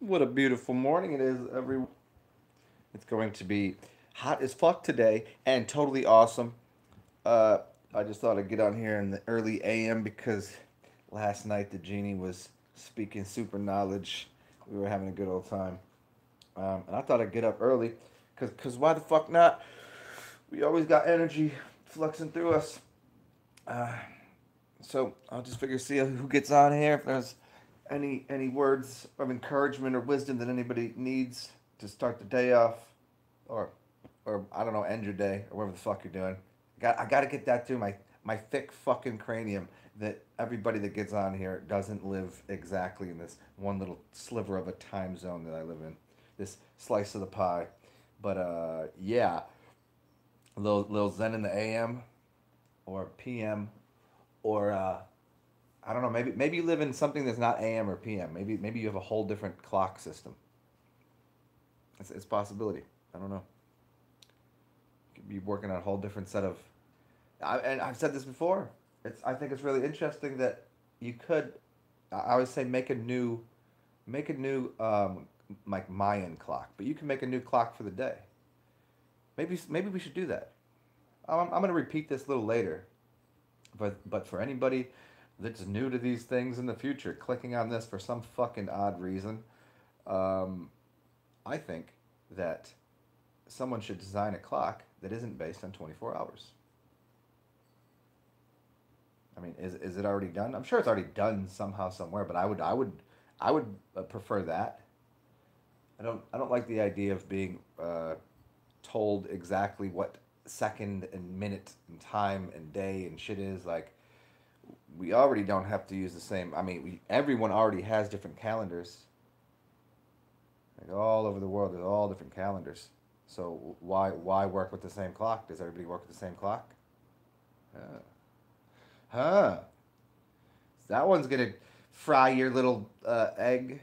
What a beautiful morning it is, everyone. It's going to be hot as fuck today and totally awesome. Uh, I just thought I'd get on here in the early AM because last night the genie was speaking super knowledge. We were having a good old time. And I thought I'd get up early because why the fuck not? We always got energy fluxing through us. Uh, so I'll just figure see who gets on here. If there's any words of encouragement or wisdom that anybody needs to start the day off, or I don't know, end your day or whatever the fuck you're doing. I got to get that through my thick fucking cranium that everybody that gets on here doesn't live exactly in this one little sliver of a time zone that I live in, this slice of the pie. But yeah, little zen in the AM or PM or I don't know. Maybe you live in something that's not AM or PM. Maybe you have a whole different clock system. It's a possibility. I don't know. You could be working on a whole different set of. And I've said this before. I think it's really interesting that you could. I always say make a new like Mayan clock, but you can make a new clock for the day. Maybe we should do that. I'm going to repeat this a little later, but for anybody that's new to these things in the future, clicking on this for some fucking odd reason, um, I think that someone should design a clock that isn't based on 24 hours. I mean, is it already done? I'm sure it's already done somehow somewhere, but I would prefer that. I don't like the idea of being told exactly what second and minute and time and day and shit is. Like, we already don't have to use the same. I mean, everyone already has different calendars. Like all over the world, there's all different calendars. So why work with the same clock? Does everybody work with the same clock? Uh, huh? That one's gonna fry your little egg.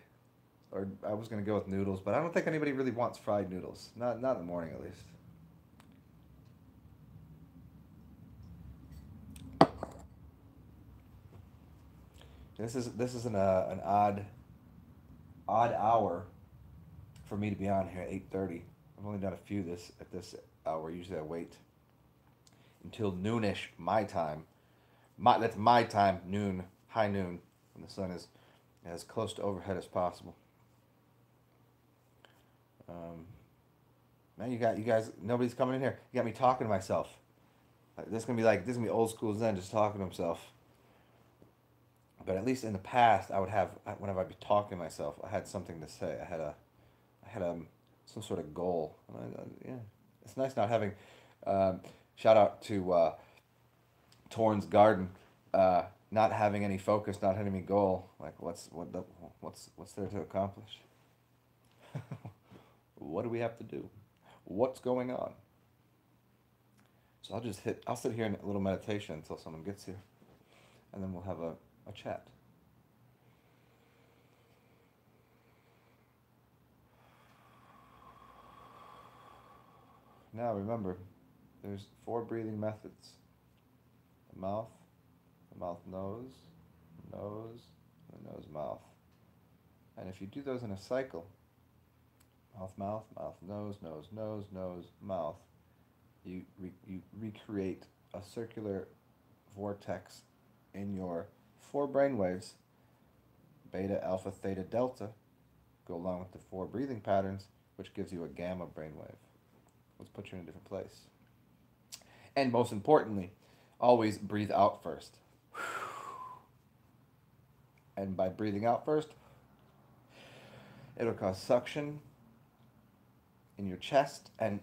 Or I was gonna go with noodles, but I don't think anybody really wants fried noodles. Not in the morning, at least. This is an odd hour for me to be on here at 8:30. I've only done a few this at this hour. Usually I wait until noonish my time. That's my time, noon, high noon, when the sun is as close to overhead as possible. Um, Man, you guys. Nobody's coming in here. You got me talking to myself. This gonna be old school Zen, just talking to himself. But at least in the past, I would have whenever I'd be talking to myself, I had something to say. I had some sort of goal. Yeah, it's nice not having. Um, Shout out to Torn's Garden, not having any focus, not having any goal. Like what's there to accomplish? What do we have to do? What's going on? So I'll sit here in a little meditation until someone gets here, and then we'll have a chat. Now remember, there's four breathing methods: the mouth nose, nose, the nose mouth. And if you do those in a cycle, mouth nose, nose, nose, nose, mouth, you recreate a circular vortex in your four brain waves, beta, alpha, theta, delta, go along with the four breathing patterns, which gives you a gamma brainwave. Let's put you in a different place. And most importantly, always breathe out first. And by breathing out first, it'll cause suction in your chest, and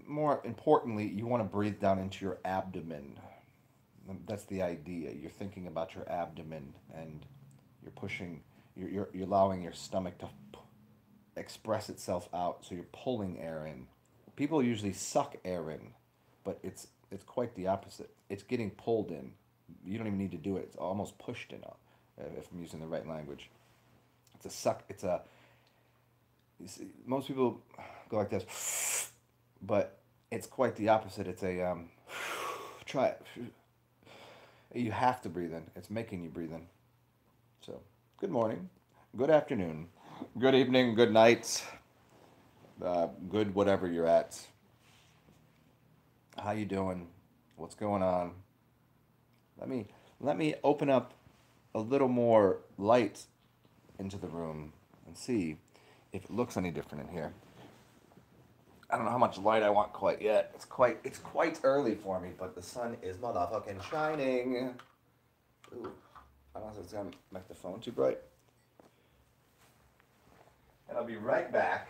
more importantly, you want to breathe down into your abdomen. That's the idea. You're thinking about your abdomen, and you're pushing, you're allowing your stomach to express itself out. So you're pulling air in. People usually suck air in, but it's quite the opposite. It's getting pulled in. You don't even need to do it. It's almost pushed in. If I'm using the right language, it's a suck. It's a. You see, most people go like this, but it's quite the opposite. It's a try it. You have to breathe in. It's making you breathe in. So, good morning, good afternoon, Good evening, good night, good whatever you're at. How you doing? What's going on? Let me let me open up a little more light into the room and see if it looks any different in here. I don't know how much light I want quite yet. It's quite early for me, but the sun is motherfucking shining. Ooh, I don't know if it's gonna make the phone too bright. And I'll be right back,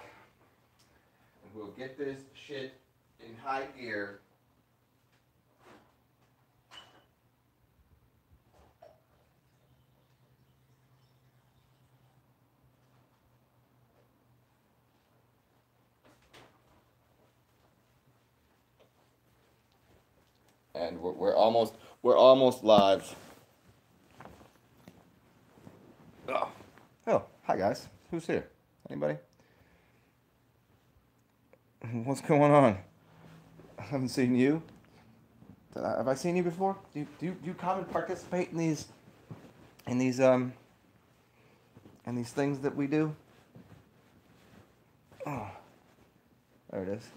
and we'll get this shit in high gear. And we're almost live. Oh, oh, hi guys. Who's here? Anybody? What's going on? I haven't seen you. Have I seen you before? Do you come and participate in these things that we do? Oh, there it is.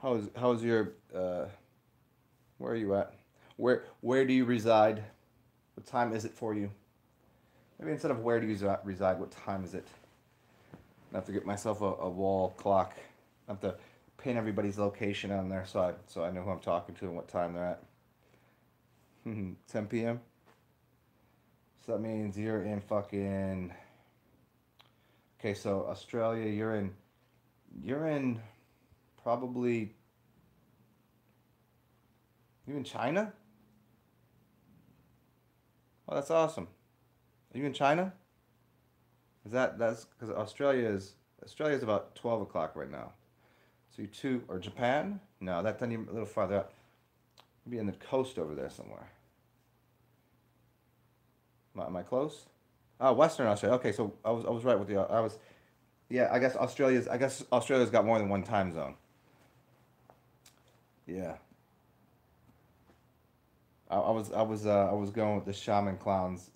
How's your where are you at? Where do you reside? What time is it for you? Maybe instead of where do you reside, what time is it? I have to get myself a wall clock. I have to pin everybody's location on there so I know who I'm talking to and what time they're at. 10 p.m. So that means you're in fucking. Okay, so Australia, you're in probably. You in China? Oh, that's awesome. Are you in China? That's because Australia's about 12 o'clock right now. So you two or Japan? No, that's then a little farther out. Maybe in the coast over there somewhere. Am I close? Oh, Western Australia. Okay, so I was right with you. Yeah. I guess Australia's got more than one time zone. Yeah. I was going with the Shaman Clown's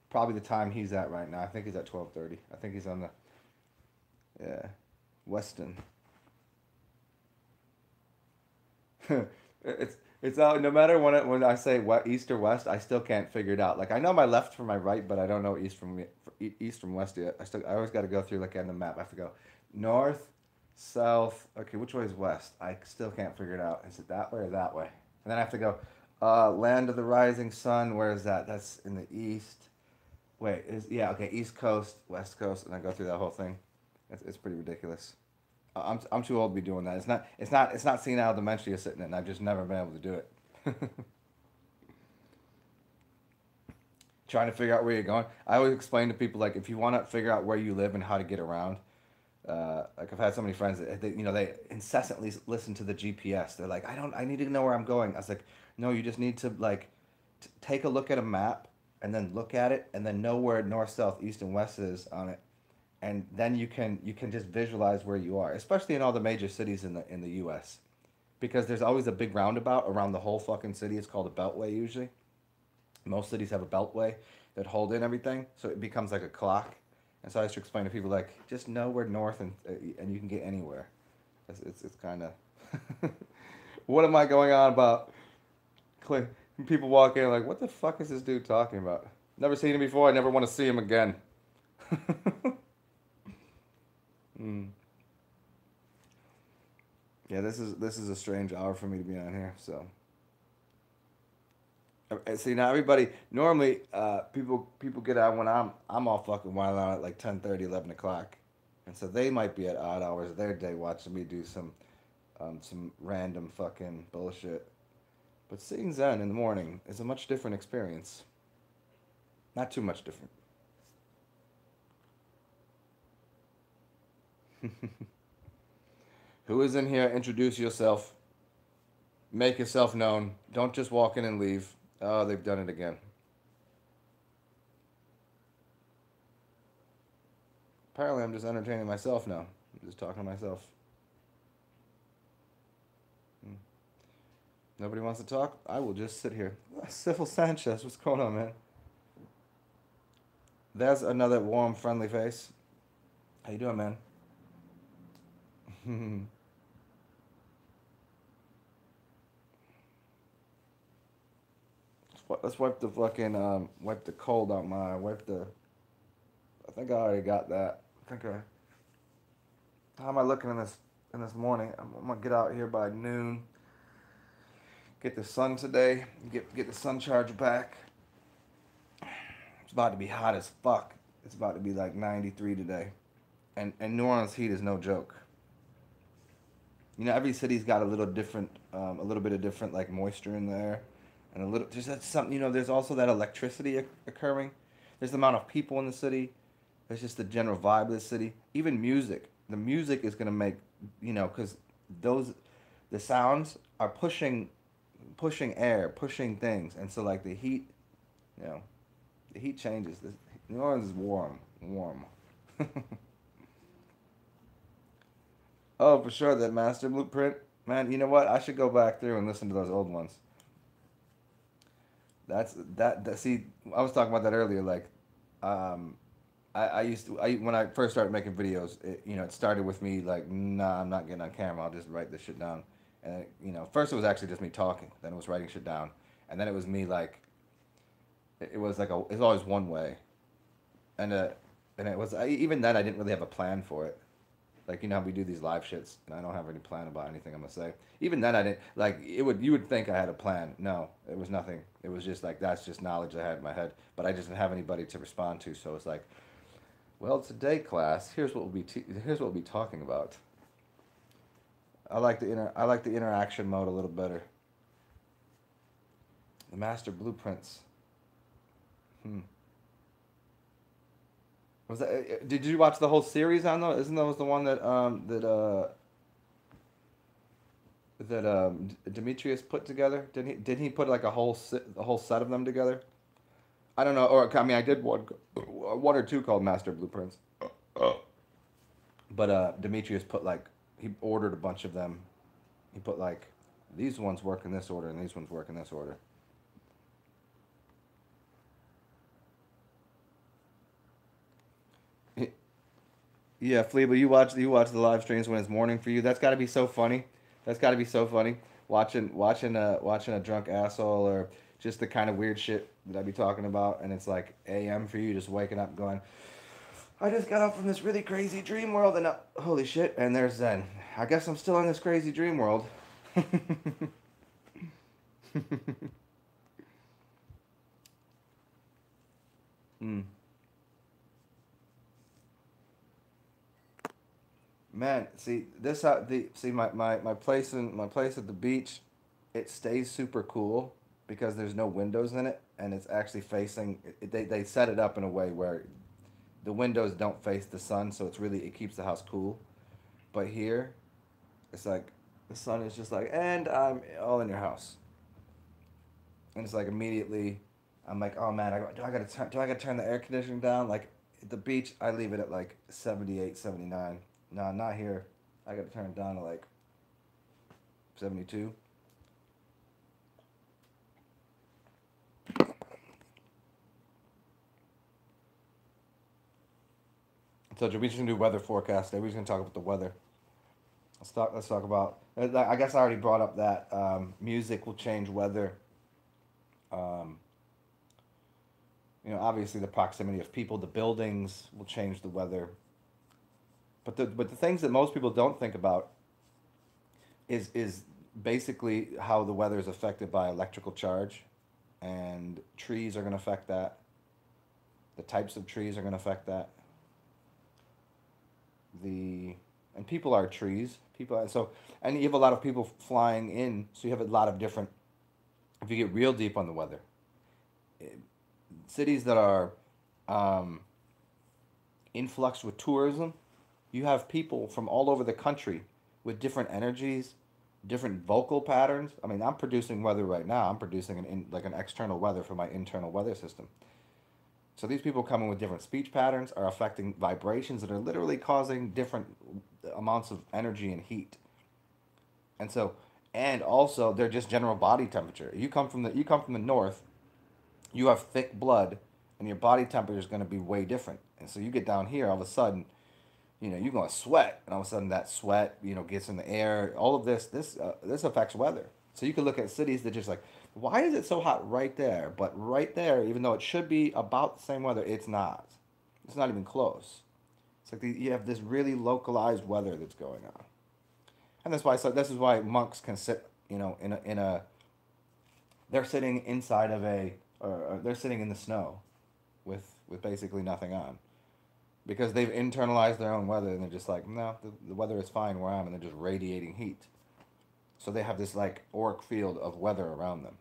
probably the time he's at right now. I think he's at 12:30. I think he's on the yeah Western. It's out no matter when I say what east or west, I still can't figure it out. Like I know my left from my right, but I don't know east from west yet. I always got to go through like on the map. I have to go north, south. Okay, which way is west? I still can't figure it out. Is it that way or that way? And then I have to go land of the rising sun. Where is that? That's in the east. Wait, yeah, okay, East Coast, West Coast, and I go through that whole thing. It's pretty ridiculous. I'm too old to be doing that. It's not senile dementia sitting in. I've just never been able to do it. Trying to figure out where you're going. I always explain to people like if you want to figure out where you live and how to get around. Like I've had so many friends that they incessantly listen to the GPS. They're like, I need to know where I'm going. I was like, no, you just need to like take a look at a map and then look at it and then know where north, south, east, and west is on it, and then you can just visualize where you are, especially in all the major cities in the U.S. Because there's always a big roundabout around the whole fucking city. It's called a beltway usually. Most cities have a beltway that hold in everything, so it becomes like a clock. And so I used to explain to people like, just know where north and you can get anywhere. It's kind of. What am I going on about? People walk in like, what the fuck is this dude talking about? Never seen him before. I never want to see him again. Mm. Yeah, this is a strange hour for me to be on here. So see now everybody normally people get out when I'm all fucking wild out at like 10:30, 11 o'clock, and so they might be at odd hours of their day watching me do some random fucking bullshit. But seeing Zen in the morning is a much different experience. Not too much different. Who is in here? Introduce yourself. Make yourself known. Don't just walk in and leave. Oh, they've done it again. Apparently, I'm just entertaining myself now. I'm just talking to myself. Hmm. Nobody wants to talk? I will just sit here. Civil Sanchez, what's going on, man? There's another warm, friendly face. How you doing, man? Let's wipe the fucking wipe the cold out my eye. Wipe the. I think I already got that. I think I. How am I looking in this morning? I'm gonna get out here by noon. Get the sun today. Get the sun charge back. It's about to be hot as fuck. It's about to be like 93 today, and New Orleans heat is no joke. You know, every city's got a little different, a little bit of different like moisture in there, and a little. There's that something. You know, there's also that electricity occurring. There's the amount of people in the city. There's just the general vibe of the city. Even music. The music is gonna make, you know, because those, the sounds are pushing air, pushing things, and so like the heat, you know, the heat changes. New Orleans is warm, warm. Oh, for sure, that master blueprint, man. You know what? I should go back through and listen to those old ones. That. See, I was talking about that earlier. Like, um, I used to. When I first started making videos, you know, it started with me like, nah, I'm not getting on camera. I'll just write this shit down. And you know, first it was actually just me talking. Then it was writing shit down, and then it was me like, it was like it's always one way, and it was even then I didn't really have a plan for it. Like, you know how we do these live shits, and I don't have any plan about anything I'm gonna say. Even then, I didn't like it. Would you would think I had a plan? No, it was nothing. It was just like that's just knowledge I had in my head, but I just didn't have anybody to respond to. So it's like, well, today class, here's what we'll be talking about. I like the interaction mode a little better. The master blueprints. Hmm. Was that? Did you watch the whole series on though? Isn't that was the one that Demetrius put together? Did he put like a whole set of them together? I don't know. Or I mean, I did one or two called Master Blueprints. But Demetrius put like he ordered a bunch of them. He put like these ones work in this order and these ones work in this order. Yeah, Flea, but you watch the live streams when it's morning for you. That's got to be so funny. That's got to be so funny. Watching a drunk asshole or just the kind of weird shit that I be talking about, and it's like a.m. for you, just waking up going, I just got up from this really crazy dream world, and holy shit, and there's Zen. I guess I'm still in this crazy dream world. Mm. Man, see this how the see my place at the beach, it stays super cool because there's no windows in it and it's actually facing they set it up in a way where the windows don't face the sun, so it keeps the house cool. But here, it's like the sun is just like, and I'm all in your house, and it's like immediately, I'm like, oh man, do I gotta turn the air conditioning down? Like at the beach, I leave it at like 78, 79. No, not here. I gotta turn it down to like 72. So we're just gonna do weather forecast today. We're just gonna talk about the weather. Let's talk about. I guess I already brought up that music will change weather. Um, you know, obviously the proximity of people, the buildings will change the weather. But the things that most people don't think about is basically how the weather is affected by electrical charge, and trees are going to affect that. The types of trees are going to affect that. The and people are trees. And you have a lot of people flying in, so you have a lot of different. If you get real deep on the weather, eh, cities that are um, influxed with tourism, you have people from all over the country with different energies, different vocal patterns. I mean, I'm producing weather right now. I'm producing like an external weather for my internal weather system. So these people coming with different speech patterns are affecting vibrations that are literally causing different amounts of energy and heat. And so, and also they're just general body temperature. You come from the north, you have thick blood, and your body temperature is going to be way different. And so you get down here, all of a sudden, you're going to sweat, and all of a sudden that sweat, gets in the air. All of this affects weather. So you can look at cities that just like, why is it so hot right there? But right there, even though it should be about the same weather, it's not. It's not even close. It's like you have this really localized weather that's going on, and that's why. So this is why monks can sit, in a. They're sitting inside of or they're sitting in the snow, with basically nothing on, because they've internalized their own weather, and they're just like, no, the weather is fine where I am, and they're just radiating heat. So they have this like auric field of weather around them.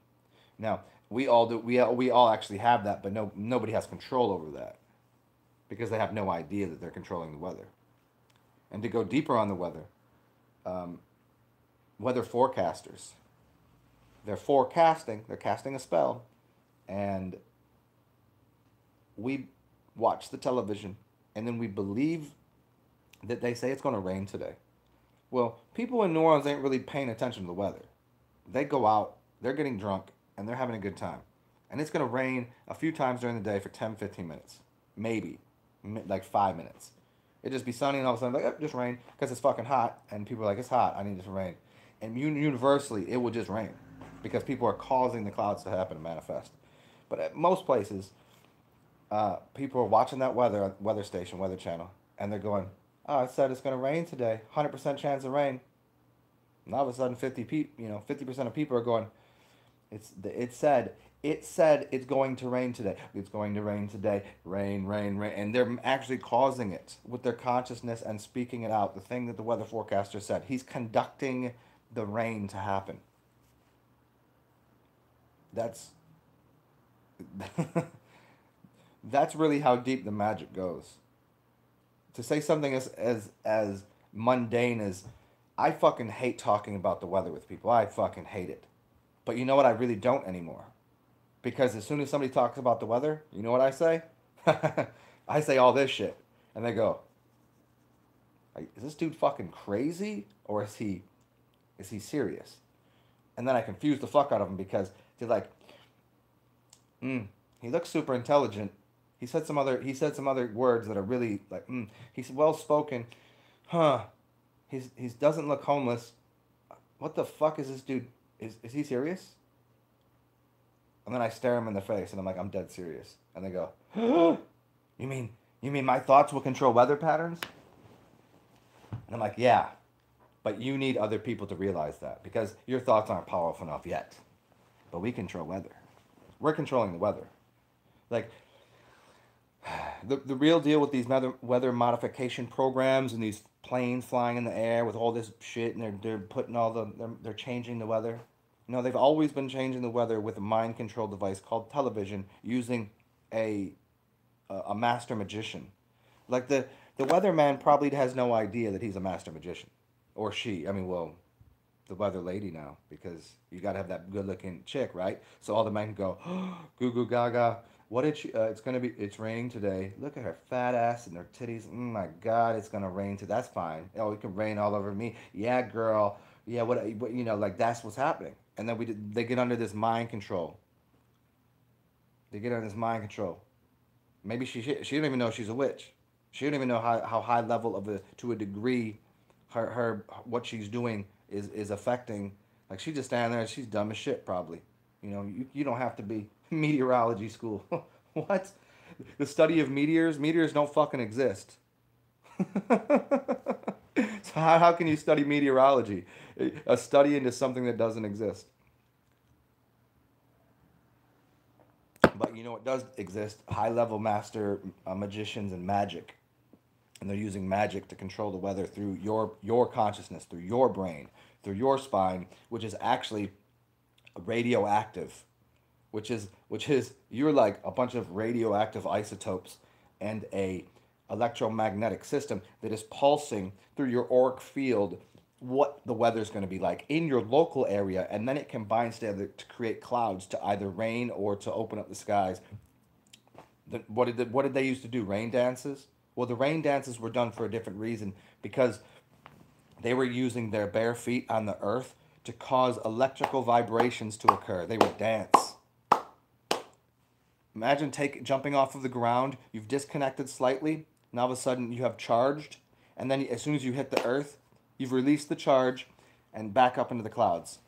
Now we all do. We all actually have that, but nobody has control over that, because they have no idea that they're controlling the weather. And to go deeper on the weather, um, weather forecasters. They're casting a spell, and we watch the television, and then we believe that they say it's going to rain today. Well, people in New Orleans ain't really paying attention to the weather. They go out, they're getting drunk, and they're having a good time. And it's going to rain a few times during the day for 10, 15 minutes. Maybe. Like 5 minutes. It'd just be sunny, and all of a sudden, like, oh, just rain, because it's fucking hot, and people are like, it's hot, I need it to rain. And universally, it will just rain, because people are causing the clouds to happen and manifest. But at most places, people are watching that weather station, Weather Channel, and they're going, oh, it said it's going to rain today, 100% chance of rain. And all of a sudden, 50% of people are going, it said it's going to rain today. It's going to rain today. Rain, rain, rain. And they're actually causing it with their consciousness and speaking it out. The thing that the weather forecaster said. He's conducting the rain to happen. That's that's really how deep the magic goes. To say something as mundane as, I fucking hate talking about the weather with people. I fucking hate it. But you know what? I really don't anymore. Because as soon as somebody talks about the weather, you know what I say? I say all this shit. And they go, like, is this dude fucking crazy? Or is he serious? And then I confuse the fuck out of them, because they're like, he looks super intelligent. He said some other words that are really like, he's well spoken. Huh. He doesn't look homeless. What the fuck is this dude? Is he serious? And then I stare him in the face, and I'm like, I'm dead serious. And they go, you mean my thoughts will control weather patterns? And I'm like, yeah, but you need other people to realize that, because your thoughts aren't powerful enough yet. But we control weather. We're controlling the weather. Like, the real deal with these weather modification programs and these planes flying in the air with all this shit, and they're putting they're changing the weather. They've always been changing the weather with a mind control device called television, using a master magician. Like the weatherman probably has no idea that he's a master magician, or she. I mean, well, the weather lady now, because you got to have that good looking chick, right? So all the men go, oh, goo goo gaga. What did she? It's raining today. Look at her fat ass and her titties. My God, it's gonna rain today. That's fine. Oh, it can rain all over me. Yeah, girl. Yeah, what like that's what's happening. And then they get under this mind control. They get under this mind control. Maybe she don't even know she's a witch. She don't even know how high level to a degree, her what she's doing is affecting. Like, she's just standing there and she's dumb as shit probably. You don't have to be meteorology school. What? The study of meteors? Meteors don't fucking exist. So how can you study meteorology? A study into something that doesn't exist. But you know what does exist? High-level master magicians and magic. And they're using magic to control the weather through your consciousness, through your brain, through your spine, which is actually radioactive. Which is you're like a bunch of radioactive isotopes and a electromagnetic system that is pulsing through your auric field what the weather's going to be like in your local area, and then it combines together to create clouds to either rain or to open up the skies. What did they used to do? Rain dances? Well, the rain dances were done for a different reason, because they were using their bare feet on the earth to cause electrical vibrations to occur. They would dance. Imagine jumping off of the ground. You've disconnected slightly. And all of a sudden, you have charged, and then as soon as you hit the earth, you've released the charge, and back up into the clouds.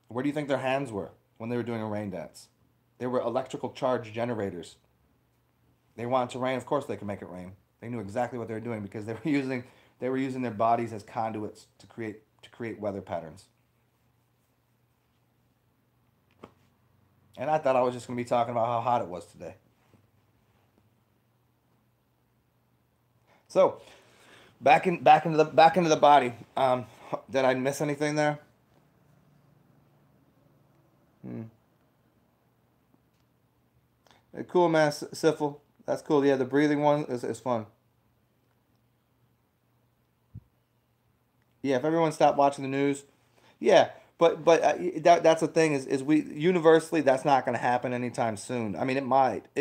Where do you think their hands were when they were doing a rain dance? They were electrical charge generators. They wanted to rain. Of course, they could make it rain. They knew exactly what they were doing because they were using their bodies as conduits to create weather patterns. And I thought I was just going to be talking about how hot it was today. So, back into the body. Did I miss anything there? Hmm. Cool, man. Syphil. That's cool. Yeah, the breathing one is fun. Yeah, if everyone stopped watching the news, yeah. But that's the thing is we universally that's not going to happen anytime soon. I mean, it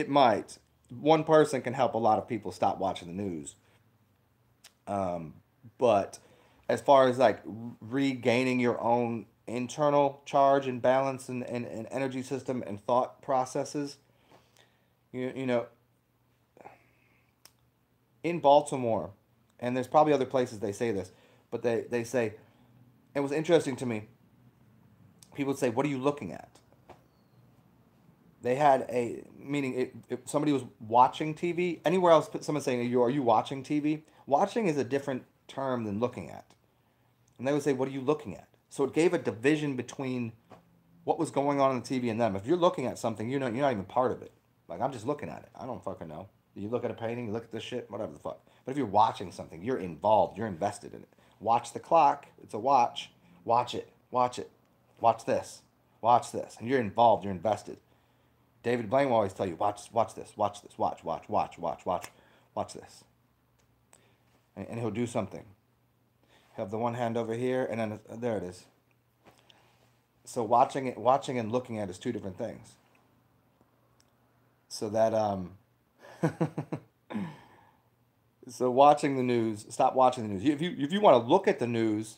might. One person can help a lot of people stop watching the news. Um, but as far as like regaining your own internal charge and balance and energy system and thought processes, you know, in Baltimore, and there's probably other places they say this, but they say it was interesting to me. People would say, "What are you looking at?" They had a meaning. If somebody was watching TV anywhere else, someone saying, "Are you watching TV?" Watching is a different term than looking at, and they would say, "What are you looking at?" So it gave a division between what was going on the TV and them. If you're looking at something, you're not even part of it. Like I'm just looking at it. I don't fucking know. You look at a painting, you look at this shit, whatever the fuck. But if you're watching something, you're involved. You're invested in it. Watch the clock. It's a watch. Watch it. Watch it. Watch this. Watch this. And you're involved. You're invested. David Blaine will always tell you, watch this. Watch this. Watch this. And he'll do something. He'll have the one hand over here, and then there it is. So watching and looking at is two different things. So that so watching the news, stop watching the news. If you want to look at the news,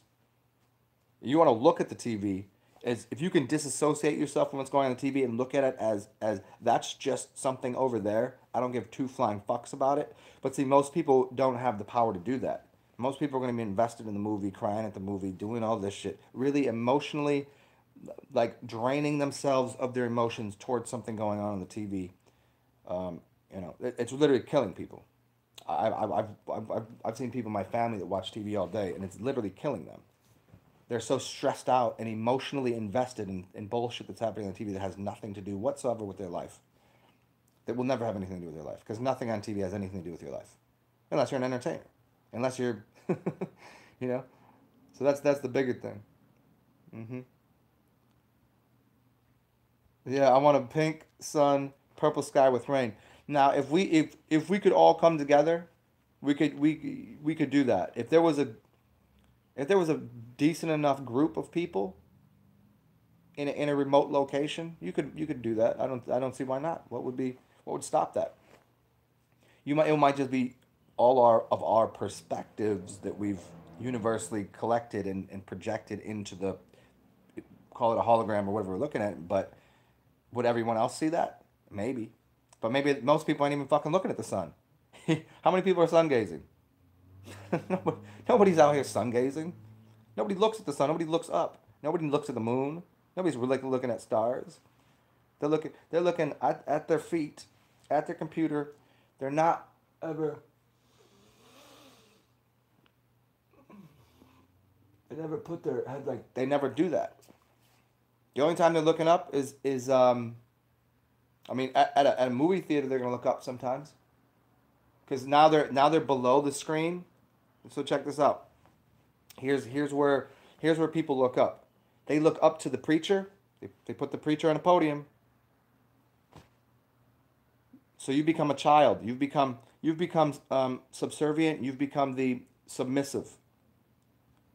you want to look at the TV, as if you can disassociate yourself from what's going on the TV and look at it as that's just something over there. I don't give two flying fucks about it. But see, most people don't have the power to do that. Most people are going to be invested in the movie, crying at the movie, doing all this shit, really emotionally, like draining themselves of their emotions towards something going on the TV. It's literally killing people. I've seen people in my family that watch TV all day, and it's literally killing them. They're so stressed out and emotionally invested in bullshit that's happening on TV that has nothing to do whatsoever with their life. That will never have anything to do with their life because nothing on TV has anything to do with your life, unless you're an entertainer, unless you're, you know. So that's the bigger thing. Hmm. Yeah, I want a pink sun, purple sky with rain. Now, if we could all come together, we could do that. If there was a decent enough group of people in a remote location, you could do that. I don't see why not. What would stop that? It might just be all our perspectives that we've universally collected and projected into the, call it a hologram or whatever we're looking at. But would everyone else see that? Maybe. But maybe most people ain't even fucking looking at the sun. How many people are sun gazing? Nobody's out here sun gazing. Nobody looks at the sun. Nobody looks up. Nobody looks at the moon. Nobody's really looking at stars. They're looking at their feet, at their computer. They're not ever. They never put their head like they never do that. The only time they're looking up is. I mean, at a movie theater they're gonna look up sometimes because now they're below the screen. So check this out. Here's where people look up. They look up to the preacher. They put the preacher on a podium. So you become a child. You've become subservient. You've become the submissive.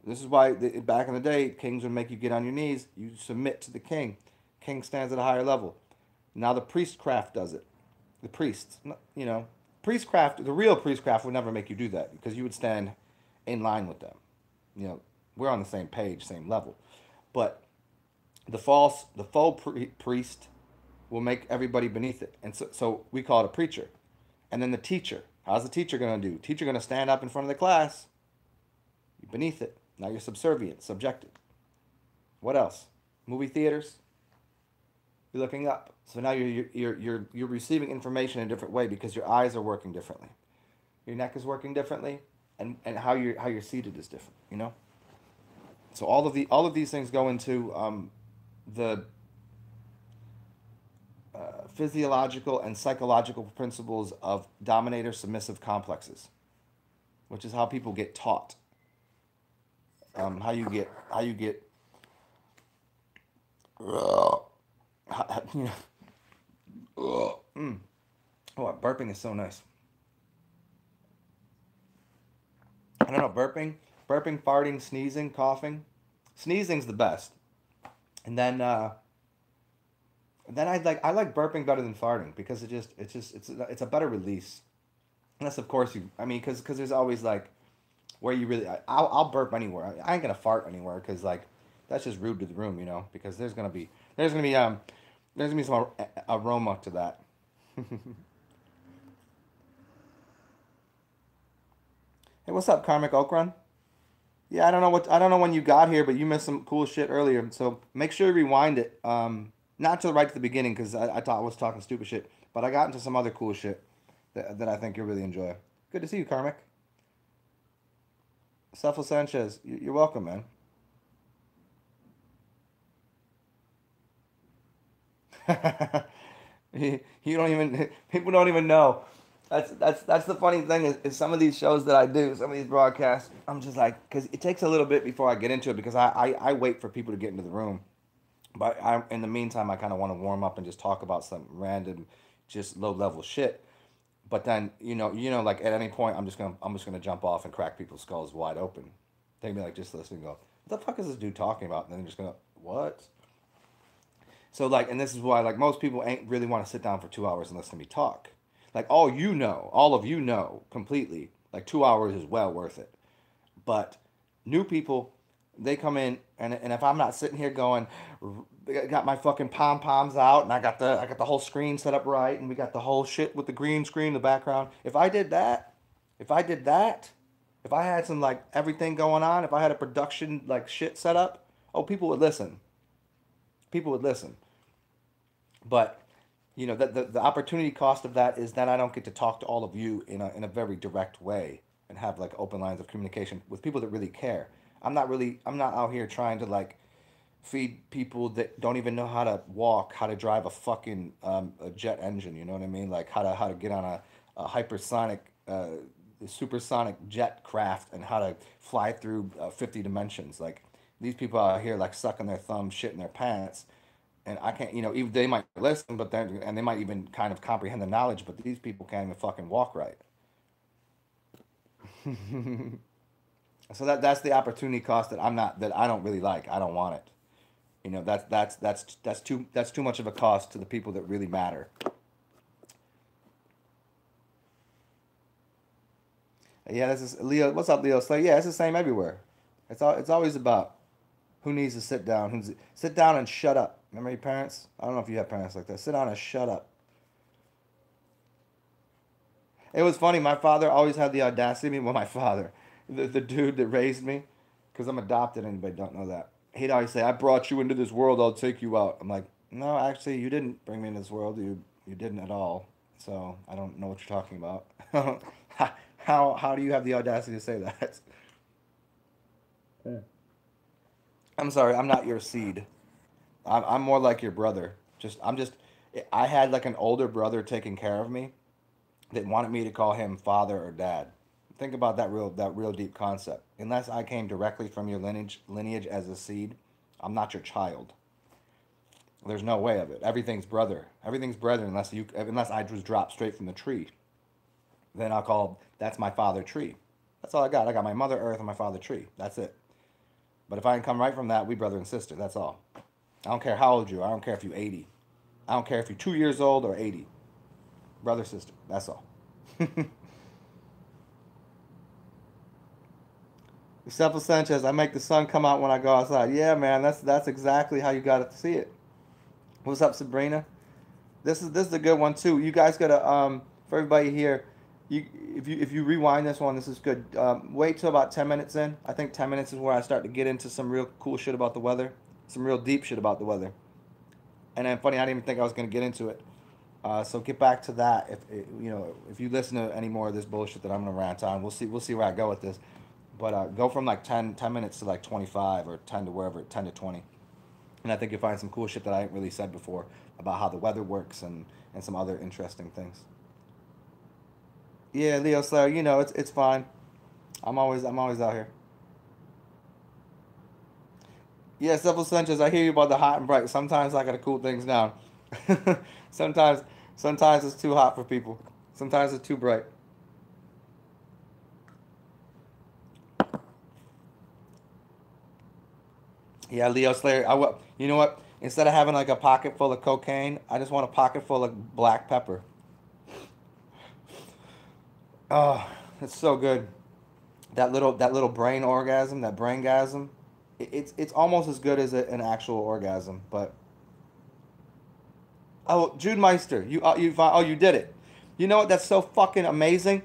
This is why back in the day, kings would make you get on your knees. You submit to the king. King stands at a higher level. Now the priestcraft does it. The priests, priestcraft. The real priestcraft would never make you do that because you would stand in line with them. We're on the same page, same level. But the faux priest, will make everybody beneath it. And so we call it a preacher. And then the teacher. How's the teacher going to do? Teacher going to stand up in front of the class. You're beneath it. Now you're subservient, subjected. What else? Movie theaters. You're looking up. So now you're receiving information in a different way because your eyes are working differently. Your neck is working differently, and how you're seated is different. You know. So all of these things go into the physiological and psychological principles of dominator submissive complexes, which is how people get taught. How you get you know, oh, burping is so nice. I don't know, burping, farting, sneezing, coughing. Sneezing's the best, and then I like burping better than farting because it's a better release. Unless of course I mean because there's always like where you really I'll burp anywhere. I ain't gonna fart anywhere because like that's just rude to the room, you know. Because there's gonna be some aroma to that. Hey, what's up, Karmic Okran? Yeah, I don't know when you got here, but you missed some cool shit earlier. So make sure you rewind it. Not to right to the beginning because I thought I was talking stupid shit, but I got into some other cool shit that I think you'll really enjoy. Good to see you, Karmic. Cepho Sanchez, you're welcome, man. You don't even people don't even know. That's the funny thing is some of these shows that I do, some of these broadcasts, I'm just like, because it takes a little bit before I get into it because I wait for people to get into the room. But in the meantime, I kind of want to warm up and just talk about some random, just low level shit. But then like at any point, I'm just gonna jump off and crack people's skulls wide open. They'd be like, just listen and go, what the fuck is this dude talking about? And then they're just gonna, what? So like, and this is why like most people ain't really want to sit down for 2 hours and listen to me talk. Like all of you know completely, like 2 hours is well worth it. But new people, they come in and if I'm not sitting here going, got my fucking pom poms out and I got the whole screen set up right and we got the whole shit with the green screen in the background. If I did that, if I had some like everything going on, if I had a production like shit set up, oh people would listen. People would listen. But the opportunity cost of that is that I don't get to talk to all of you in a very direct way and have like open lines of communication with people that really care. I'm not out here trying to like feed people that don't even know how to walk, how to drive a fucking a jet engine. You know what I mean? Like how to get on a hypersonic, supersonic jet craft and how to fly through 50 dimensions. Like these people out here like sucking their thumb, shitting their pants, and I can't. Even they might listen, but then and they might even kind of comprehend the knowledge, but these people can't even fucking walk right. So that's the opportunity cost that I don't really like. I don't want it. That's too much of a cost to the people that really matter. Yeah, this is Leo. What's up, Leo? So yeah, it's the same everywhere. It's always about who needs to sit down. Sit down and shut up. Remember your parents? I don't know if you have parents like that. Sit down and shut up. It was funny. My father always had the audacity. Well, my father, the dude that raised me, because I'm adopted. Anybody don't know that? He'd always say, "I brought you into this world. I'll take you out." I'm like, "No, actually, you didn't bring me into this world. You didn't at all. So I don't know what you're talking about." How do you have the audacity to say that? I'm sorry. I'm not your seed. I'm more like your brother. I had like an older brother taking care of me that wanted me to call him father or dad. Think about that real deep concept. Unless I came directly from your lineage as a seed, I'm not your child. There's no way of it. Everything's brother. Everything's brother unless I was dropped straight from the tree. Then I'll call that's my father tree. That's all I got. I got my mother earth and my father tree. That's it. But if I can come right from that, we brother and sister. That's all. I don't care how old you are. I don't care if you're 80. I don't care if you're 2 years old or 80. Brother, sister. That's all. Cepho Sanchez, I make the sun come out when I go outside. Yeah, man, that's exactly how you got to see it. What's up, Sabrina? This is a good one too. You guys gotta for everybody here, if you rewind this one, this is good. Wait till about 10 minutes in. I think 10 minutes is where I start to get into some real cool shit about the weather, some real deep shit about the weather. And then funny, I didn't even think I was gonna get into it. So get back to that. If you know, if you listen to any more of this bullshit that I'm gonna rant on, we'll see where I go with this. But go from like 10 minutes to like 25 or 10 to wherever, 10 to 20. And I think you'll find some cool shit that I ain't really said before about how the weather works and some other interesting things. Yeah, Leo Slayer, you know it's fine. I'm always out here. Yeah, Civil Sanchez, I hear you about the hot and bright. Sometimes I gotta cool things down. sometimes sometimes it's too hot for people. Sometimes it's too bright. Yeah, Leo Slayer. You know what? Instead of having like a pocket full of cocaine, I just want a pocket full of black pepper. Oh, it's so good. That little brain orgasm, that brain gasm, it's almost as good as an actual orgasm. But oh, Jude Meister, you did it. You know what? That's so fucking amazing,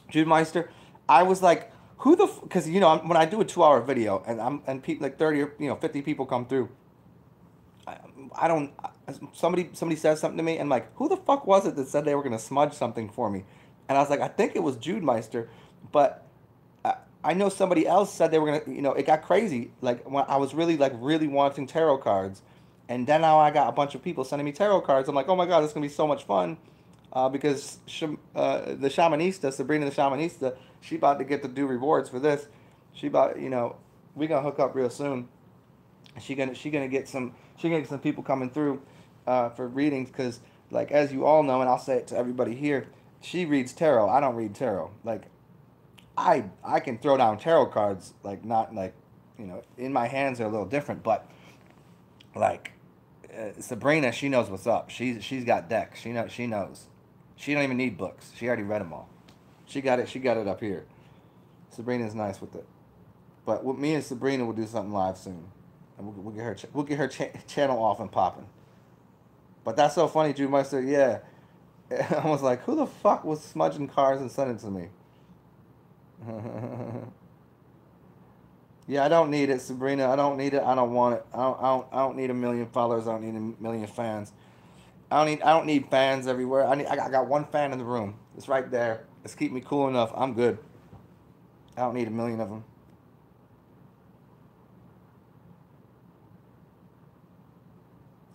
Jude Meister. I was like, who the? Because you know when I do a 2 hour video and people like 30 or 50 people come through, I, I don't. Somebody says something to me and I'm like, who the fuck was it that said they were gonna smudge something for me? And I was like, I think it was Jude Meister, but I know somebody else said they were gonna. It got crazy. Like when I was really wanting tarot cards, and then now I got a bunch of people sending me tarot cards. I'm like, oh my god, this is gonna be so much fun, because the shamanista, Sabrina the shamanista, she about to get to do rewards for this. She about we gonna hook up real soon. She gonna get some people coming through for readings because like as you all know and I'll say it to everybody here, she reads tarot. I don't read tarot. Like I can throw down tarot cards like not like in my hands are a little different, but like Sabrina, she knows what's up. She's got decks. She knows. She don't even need books. She already read them all. She got it up here. Sabrina's nice with it. But with me and Sabrina, we'll do something live soon, and we'll get her channel off and popping. But that's so funny, Drew Meister. Yeah, I was like, who the fuck was smudging cars and sending it to me? Yeah, I don't need it, Sabrina. I don't need it. I don't want it. I don't need a million followers. I don't need a million fans. I don't need fans everywhere. I got one fan in the room. It's right there. It's keep me cool enough. I'm good. I don't need a million of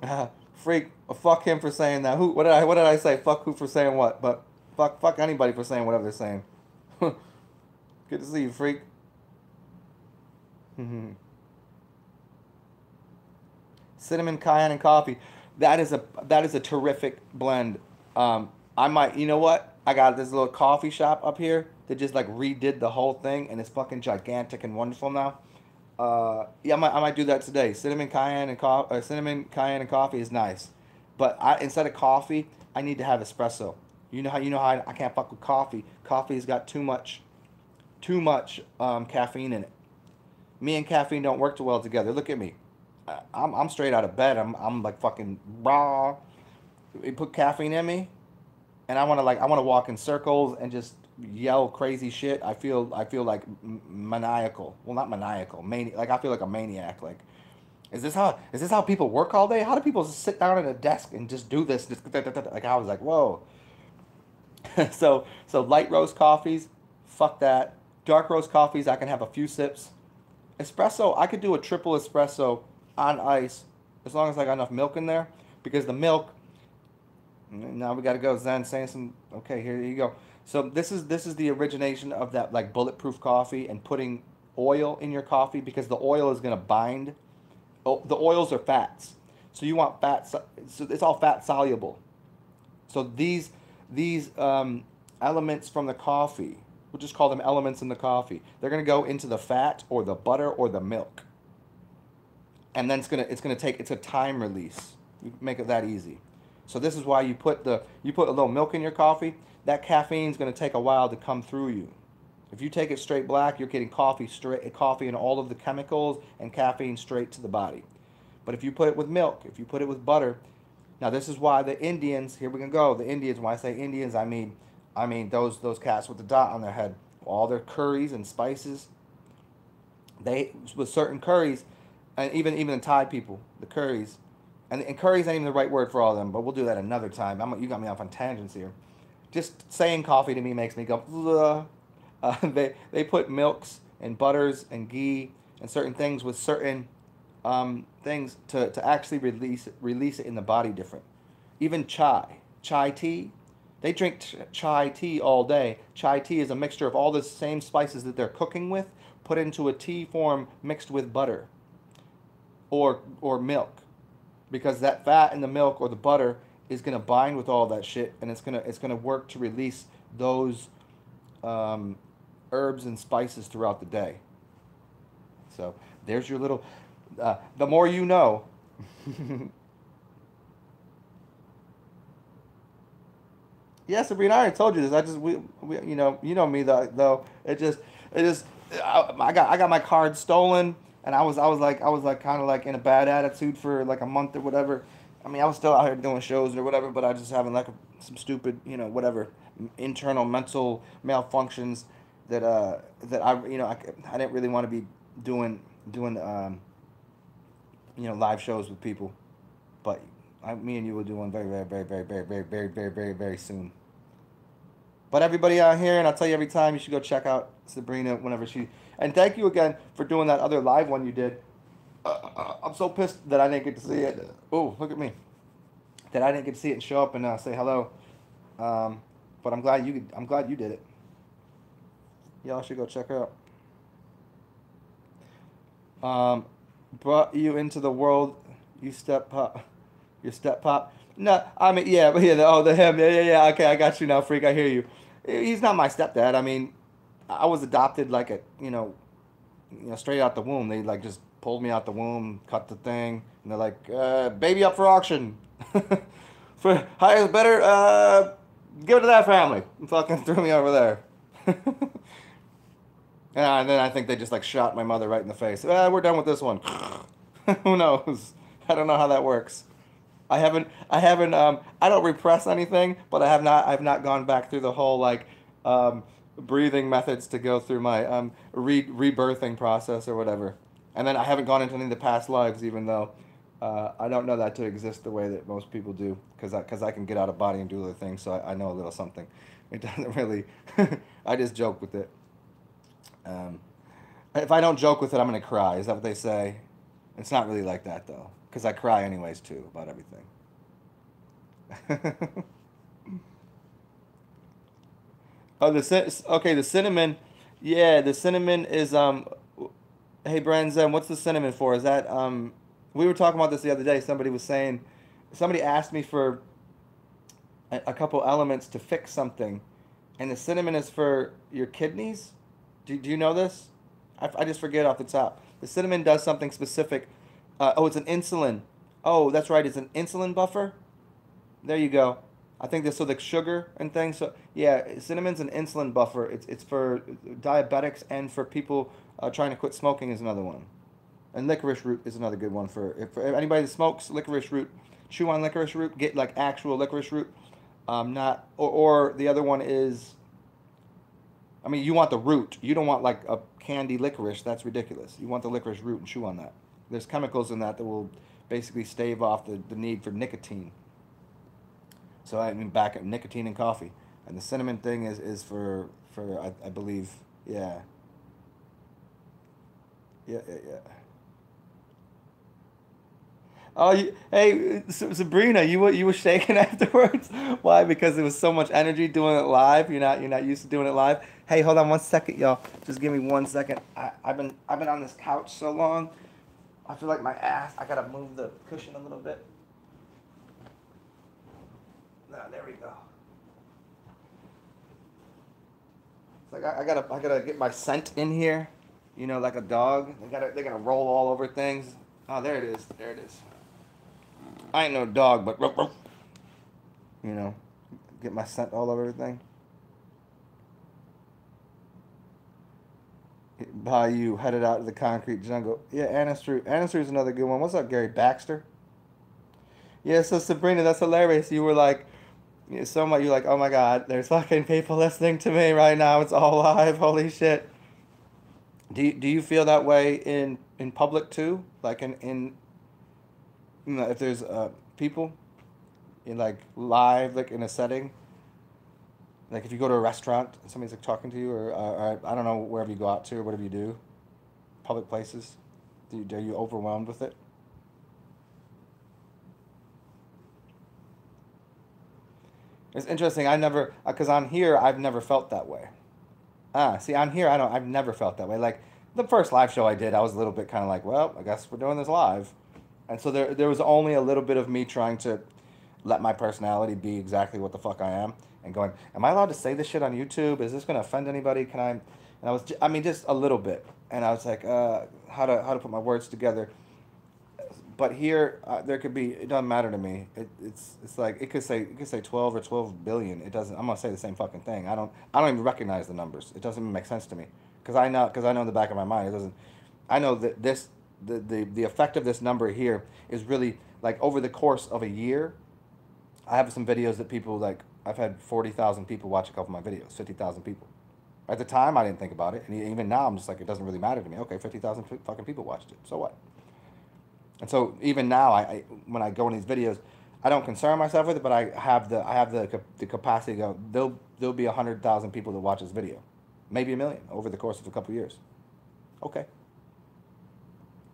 them. Freak. Fuck him for saying that. Who? What did I say? Fuck who for saying what? But fuck anybody for saying whatever they're saying. Good to see you, freak. Cinnamon, cayenne, and coffee. That is a terrific blend. I might. You know what? I got this little coffee shop up here that just like redid the whole thing, and it's fucking gigantic and wonderful now. Yeah, I might do that today. Cinnamon, cayenne, and coffee is nice, but instead of coffee, I need to have espresso. You know how I can't fuck with coffee. Coffee's got too much caffeine in it. Me and caffeine don't work too well together. Look at me. I'm straight out of bed. I'm like fucking raw. You put caffeine in me, and I want to walk in circles and just yell crazy shit. I feel like maniacal. Well, not maniacal. Like I feel like a maniac. Like is this how people work all day? How do people just sit down at a desk and just do this? Like I was like, whoa. So light roast coffees, fuck that. Dark roast coffees, I can have a few sips. Espresso, I could do a triple espresso on ice as long as I got enough milk in there because the milk. Now we got to go. Zen saying some. Okay, here you go. So this is the origination of that like bulletproof coffee and putting oil in your coffee because the oil is gonna bind. Oh, the oils are fats, so you want fat. So it's all fat soluble. So these elements from the coffee, we'll just call them elements in the coffee. They're gonna go into the fat or the butter or the milk, and then it's a time release. You make it that easy. So this is why you put a little milk in your coffee. That caffeine's gonna take a while to come through you. If you take it straight black, you're getting coffee and all of the chemicals and caffeine straight to the body. But if you put it with milk, if you put it with butter, Now this is why the Indians, here we can go. The Indians, when I say Indians, I mean those cats with the dot on their head. All their curries and spices, they with certain curries, and even the Thai people, the curries, and curries ain't even the right word for all of them. But we'll do that another time. You got me off on tangents here. Just saying coffee to me makes me go. Ugh. They put milks and butters and ghee and certain things with certain things to actually release it in the body different. Even chai tea, they drink chai tea all day. Chai tea is a mixture of all the same spices that they're cooking with, put into a tea form mixed with butter or milk, because that fat in the milk or the butter is gonna bind with all that shit, and it's gonna work to release those um, herbs and spices throughout the day. So there's your little. The more you know. Yeah, Sabrina, I already told you this. We you know me though. It just I got my card stolen, and I was like kind of like in a bad attitude for like a month or whatever. I mean, I was still out here doing shows or whatever, but I was just having like some stupid, whatever internal mental malfunctions that I didn't really want to be doing live shows with people, but me and you will do one very very very very very very very very very very soon. But everybody out here, and I'll tell you every time, you should go check out Sabrina whenever she. And thank you again for doing that other live one you did. I'm so pissed that I didn't get to see it. Oh, look at me. That I didn't get to see it and show up and say hello. But I'm glad you did it. Y'all should go check her out. Brought you into the world. You step pop. Your step pop. No, I mean yeah, but yeah. The him. Yeah, yeah, yeah. Okay, I got you now, freak. I hear you. He's not my stepdad. I mean, I was adopted like straight out the womb. They like just pulled me out the womb, cut the thing, and they're like, baby up for auction. For highest better, give it to that family. And fucking threw me over there. And then I think they just like shot my mother right in the face. We're done with this one. Who knows? I don't know how that works. I don't repress anything, but I've not gone back through the whole like, breathing methods to go through my, rebirthing process or whatever. And then I haven't gone into any of the past lives, even though, I don't know that to exist the way that most people do, because I can get out of body and do other things, so I know a little something. It doesn't really, I just joke with it. Um, if I don't joke with it, I'm gonna cry. Is that what they say? It's not really like that though, because I cry anyways too about everything. Oh, okay, the cinnamon. Yeah, the cinnamon is Hey, Brenzen, what's the cinnamon for? Is that we were talking about this the other day. Somebody asked me for a couple elements to fix something, and the cinnamon is for your kidneys. Do you know this? I just forget off the top. The cinnamon does something specific. It's an insulin. Oh, that's right. It's an insulin buffer. There you go. I think this so the sugar and things. So yeah, cinnamon's an insulin buffer. It's for diabetics and for people trying to quit smoking is another one. And licorice root is another good one for anybody that smokes licorice root. Chew on licorice root. Get like actual licorice root. Not or the other one is. I mean, you want the root. You don't want like a candy licorice. That's ridiculous. You want the licorice root and chew on that. There's chemicals in that will basically stave off the need for nicotine. So I mean, back at nicotine in coffee, and the cinnamon thing is for I believe, yeah, yeah, yeah, yeah. Oh, hey, Sabrina, you were shaking afterwards. Why? Because it was so much energy doing it live. You're not used to doing it live. Hey, hold on one second, y'all. Just give me 1 second. I've been on this couch so long. I feel like my ass. I gotta move the cushion a little bit. There we go. It's like I gotta get my scent in here. Like a dog. They gotta roll all over things. Oh, there it is. There it is. I ain't no dog, but you know, get my scent all over everything. Bayou headed out to the concrete jungle. Yeah, Anna Street. Anna Street's another good one. What's up, Gary Baxter? Yeah, so Sabrina, that's hilarious. You were like, so much. You're like, oh my God, there's fucking people listening to me right now. It's all live. Holy shit. Do you feel that way in public too? Like in if there's people in like live like in a setting, like if you go to a restaurant and somebody's like talking to you, or I don't know wherever you go out to or whatever you do, public places, are you overwhelmed with it? It's interesting. I never, because on here I've never felt that way. See, on here I don't. I've never felt that way. Like the first live show I did, I was a little bit kind of like, well, I guess we're doing this live, and so there was only a little bit of me trying to let my personality be exactly what the fuck I am, and going, am I allowed to say this shit on YouTube? Is this gonna offend anybody? Can I? And I mean, just a little bit, and I was like, how to put my words together. But here, there could be. It doesn't matter to me. It's like it could say 12 or 12 billion. It doesn't. I'm gonna say the same fucking thing. I don't even recognize the numbers. It doesn't even make sense to me because I know in the back of my mind it doesn't. I know that the effect of this number here is really like over the course of a year. I have some videos that people like. I've had 40,000 people watch a couple of my videos. 50,000 people. At the time, I didn't think about it, and even now, I'm just like, it doesn't really matter to me. Okay, 50,000 fucking people watched it. So what? And so even now, I when I go in these videos, I don't concern myself with it, but I have the capacity to go. There'll be 100,000 people that watch this video, maybe a million over the course of a couple years. Okay,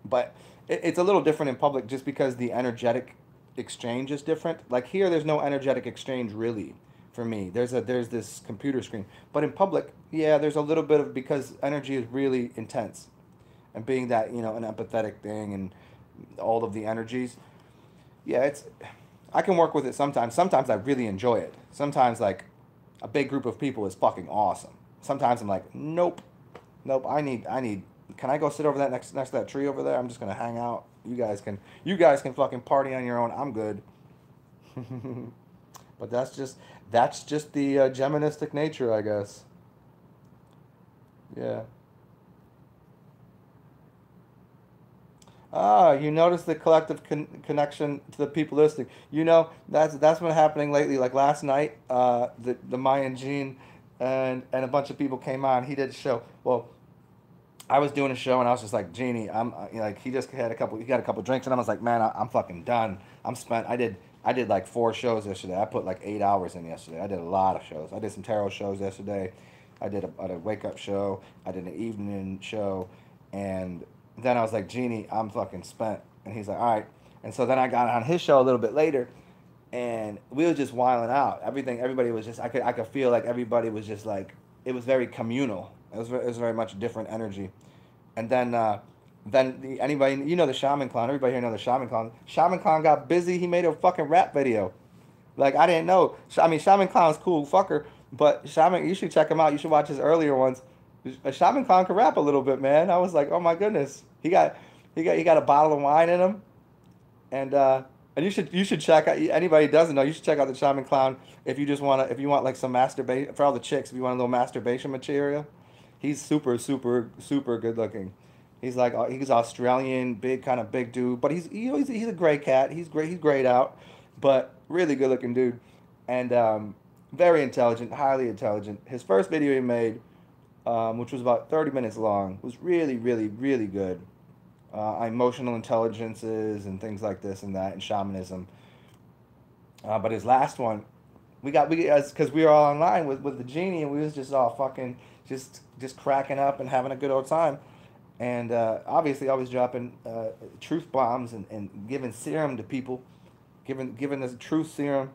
but it's a little different in public just because the energetic exchange is different. Like here, there's no energetic exchange really for me. There's this computer screen, but in public, yeah, there's a little bit of because energy is really intense, and being that an empathetic thing and all of the energies. Yeah, it's I can work with it sometimes. Sometimes I really enjoy it. Sometimes like a big group of people is fucking awesome. Sometimes I'm like, nope, nope. I need. Can I go sit over that next to that tree over there? I'm just gonna hang out. You guys can fucking party on your own. I'm good. But that's just the Geministic nature, I guess. Yeah. You notice the collective connection to the people listening. That's been happening lately. Like last night, the Mayan Gene and a bunch of people came on. He did a show. Well, I was doing a show and I was just like, Genie, like he just he got a couple drinks and I was like, man, I'm fucking done. I'm spent. I did like 4 shows yesterday. I put like 8 hours in yesterday. I did a lot of shows. I did some tarot shows yesterday. I did a wake up show. I did an evening show, and then I was like, Genie, I'm fucking spent. And he's like, all right. And so then I got on his show a little bit later, and we were just wilding out. Everybody was just. I could feel like everybody was just like it was very communal. It was very much different energy. And then anybody the Shaman Clown. Everybody here know the Shaman Clown. Shaman Clown got busy. He made a fucking rap video. Like I didn't know. I mean, Shaman Clown's cool fucker, but Shaman, you should check him out. You should watch his earlier ones. Shaman Clown can rap a little bit, man. I was like, oh my goodness. He got a bottle of wine in him, and you should check out anybody who doesn't know. You should check out the Shaman Clown if you want like some masturbation for all the chicks. If you want a little masturbation material, he's super super super good looking. He's Australian, big dude, but he's a gray cat. He's great. He's grayed out, but really good looking dude, and very intelligent, highly intelligent. His first video he made, which was about 30 minutes long, was really really really good. Emotional intelligences and things like this and that and shamanism. But his last one, because we were all online with the Genie and we was just all fucking just cracking up and having a good old time. And obviously always dropping truth bombs and giving serum to people, giving this truth serum.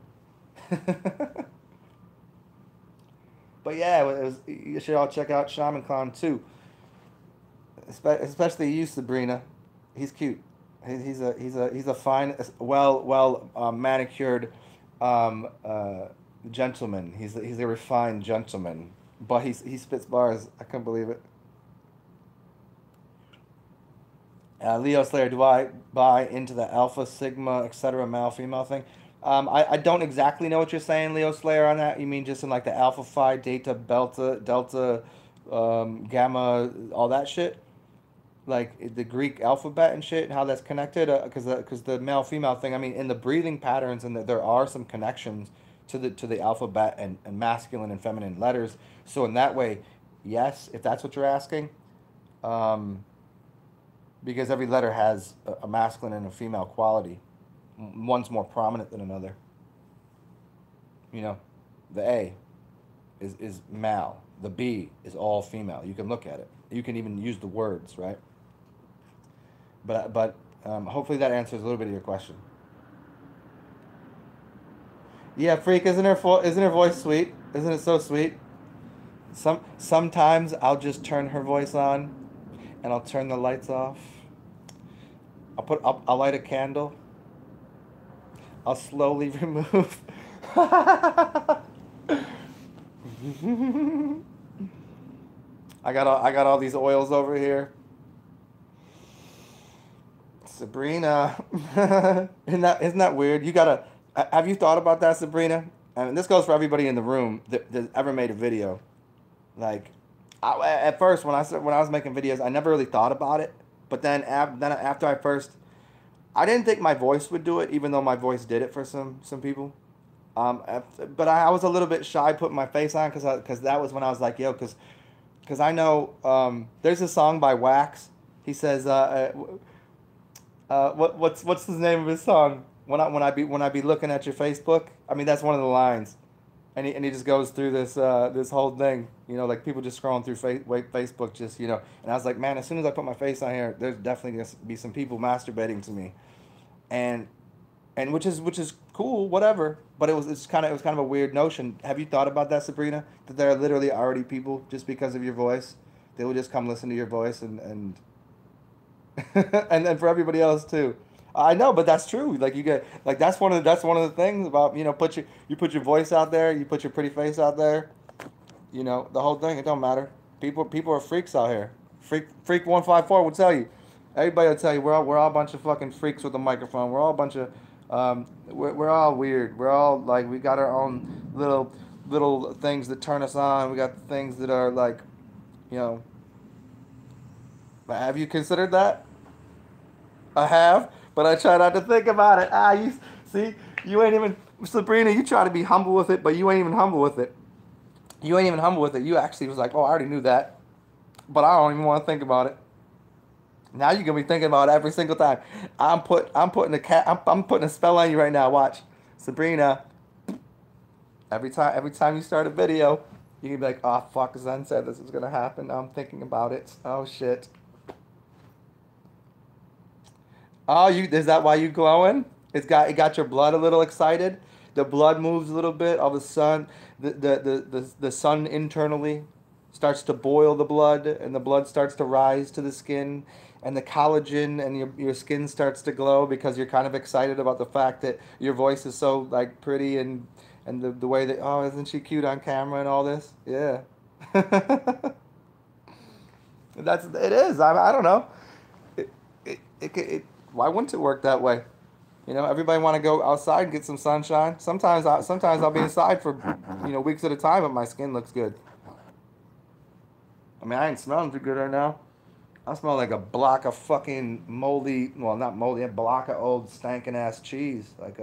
But yeah, you should all check out Shaman Clown too. Especially you, Sabrina. He's cute. He's a fine, manicured gentleman. He's a refined gentleman. But he spits bars. I couldn't believe it. Leo Slayer, do I buy into the alpha, sigma, etc. male female thing? I don't exactly know what you're saying, Leo Slayer, on that. You mean just in like the alpha phi, delta, gamma, all that shit? like the Greek alphabet and shit, how that's connected, because the male female thing. I mean, in the breathing patterns, and there are some connections to the alphabet and masculine and feminine letters. So in that way, yes, if that's what you're asking, um, because every letter has a masculine and a female quality. One's more prominent than another. You know, the A is male. The B is all female. You can look at it. You can even use the words, right? But hopefully that answers a little bit of your question. Yeah, freak, isn't her voice sweet? Isn't it so sweet? Sometimes I'll just turn her voice on, and I'll turn the lights off. I'll light a candle. I'll slowly remove. I got all these oils over here. Sabrina, isn't that weird? You gotta. Have you thought about that, Sabrina? And this goes for everybody in the room that ever made a video. Like, at first when I was making videos, I never really thought about it. But then after I first, I didn't think my voice would do it, even though my voice did it for some people. But I was a little bit shy putting my face on because that was when I was like, yo, because I know there's a song by Wax. He says, what's the name of his song? When I be looking at your Facebook, I mean that's one of the lines, and he just goes through this whole thing, like people just scrolling through Facebook, just and I was like, man, as soon as I put my face on here, there's definitely gonna be some people masturbating to me, and which is cool, whatever. But it was kind of a weird notion. Have you thought about that, Sabrina? That there are literally already people just because of your voice, they will just come listen to your voice and and then for everybody else too. I know, but that's true. Like you get like that's one of the things about you put your voice out there, you put your pretty face out there, the whole thing. It don't matter. People are freaks out here. Freak 154 will tell you. Everybody will tell you we're all a bunch of fucking freaks with a microphone. We're all a bunch of we're all weird. We're all like we got our own little things that turn us on. We got things that are like, you know. Have you considered that? I have, but I try not to think about it. You see, you ain't even Sabrina. You try to be humble with it, but you ain't even humble with it. You ain't even humble with it. You actually was like, oh, I already knew that, but I don't even want to think about it. Now you're gonna be thinking about it every single time. I'm putting a spell on you right now. Watch, Sabrina. Every time you start a video, you can be like, oh fuck, Zen said this is gonna happen. Now I'm thinking about it. Oh shit. Oh, is that why you glowing? It got your blood a little excited. The blood moves a little bit. All of a sudden, the sun internally starts to boil the blood, and the blood starts to rise to the skin, and the collagen and your skin starts to glow because you're kind of excited about the fact that your voice is so like pretty and the way that, oh, isn't she cute on camera and all this? Yeah. It is. I don't know. It why wouldn't it work that way? Everybody want to go outside and get some sunshine. Sometimes I'll be inside for weeks at a time, but my skin looks good. I mean, I ain't smelling too good right now. I smell like a block of fucking moldy, well, not moldy, a block of old stankin' ass cheese, like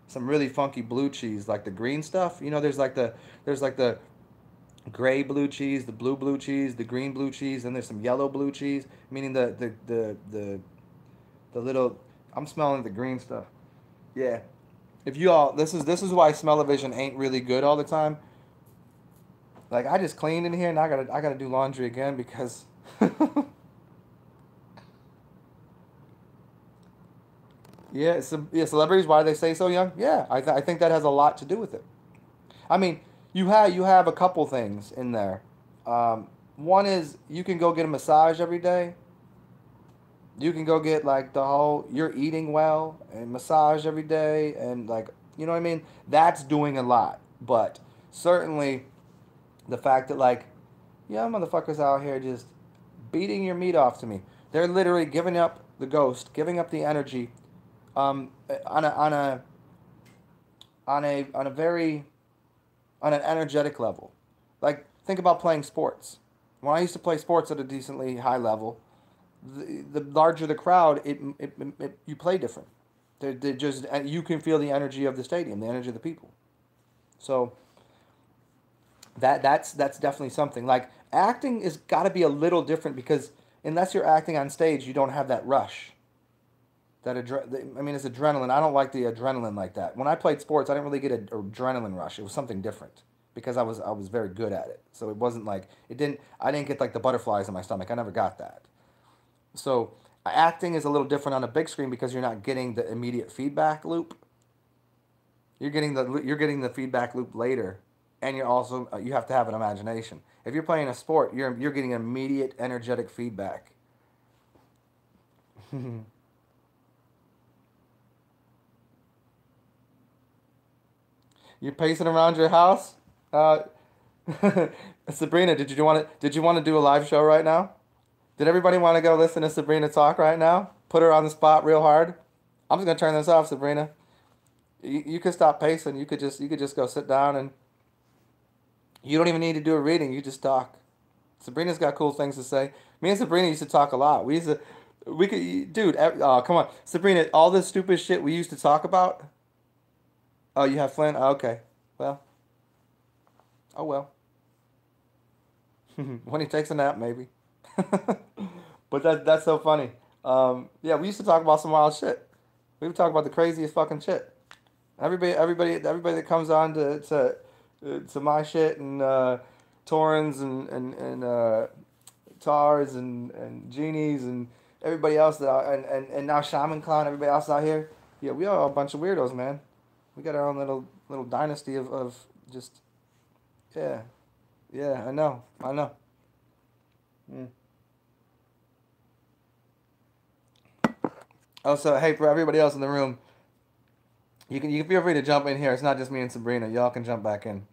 some really funky blue cheese, like the green stuff. There's like the gray blue cheese, the blue cheese, the green blue cheese, and there's some yellow blue cheese, meaning the little. I'm smelling the green stuff. Yeah. If you all, this is why smell-o-vision ain't really good all the time. Like I just cleaned in here and I gotta do laundry again because. Yeah, celebrities. Why do they stay so young? Yeah, I think that has a lot to do with it. I mean, you have a couple things in there. One is you can go get a massage every day. You can go get like you're eating well and massage every day and like, you know what I mean? That's doing a lot. But certainly the fact that like, yeah, motherfuckers out here just beating your meat off to me. They're literally giving up the ghost, giving up the energy, on a very on an energetic level. Like think about playing sports. When I used to play sports at a decently high level, the larger the crowd, you play different. They're just you can feel the energy of the stadium, the energy of the people. So that's definitely something. Like acting is got to be a little different because unless you're acting on stage, you don't have that rush. I mean, it's adrenaline. I don't like the adrenaline like that. When I played sports, I didn't really get an adrenaline rush. It was something different because I was very good at it. So it wasn't like it didn't. I didn't get like the butterflies in my stomach. I never got that. So acting is a little different on a big screen because you're not getting the immediate feedback loop. You're getting the feedback loop later, and you're also you have to have an imagination. If you're playing a sport, you're getting immediate energetic feedback. You're pacing around your house. Uh, Sabrina, did you want to do a live show right now? Did everybody want to go listen to Sabrina talk right now? Put her on the spot real hard. I'm just gonna turn this off, Sabrina. You could stop pacing. You could just go sit down and you don't even need to do a reading. You just talk. Sabrina's got cool things to say. Me and Sabrina used to talk a lot. We could, dude. Oh, come on, Sabrina. All this stupid shit we used to talk about. Oh, you have Flynn. Oh, okay. Well. Oh well. When he takes a nap, maybe. But that's so funny. Yeah, we used to talk about some wild shit. We would talk about the craziest fucking shit. Everybody that comes on to my shit and Torrens and Tars and Genies and everybody else and now Shaman Clan, everybody else out here. Yeah, we are a bunch of weirdos, man. We got our own little dynasty of just yeah, yeah. I know. Mm. Also, hey, for everybody else in the room, you can feel free to jump in here. It's not just me and Sabrina. Y'all can jump back in.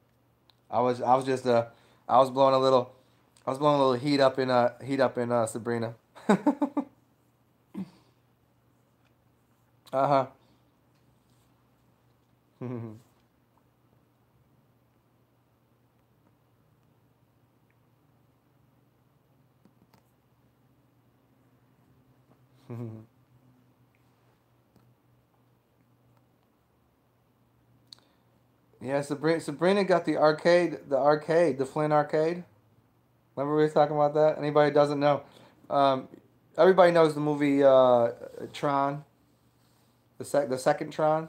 I was just I was blowing a little I was blowing a little heat up in Sabrina. Uh huh. Yeah, Sabrina got the Flynn arcade. Remember we were talking about that? Anybody who doesn't know? Um, Everybody knows the movie Tron, the second Tron.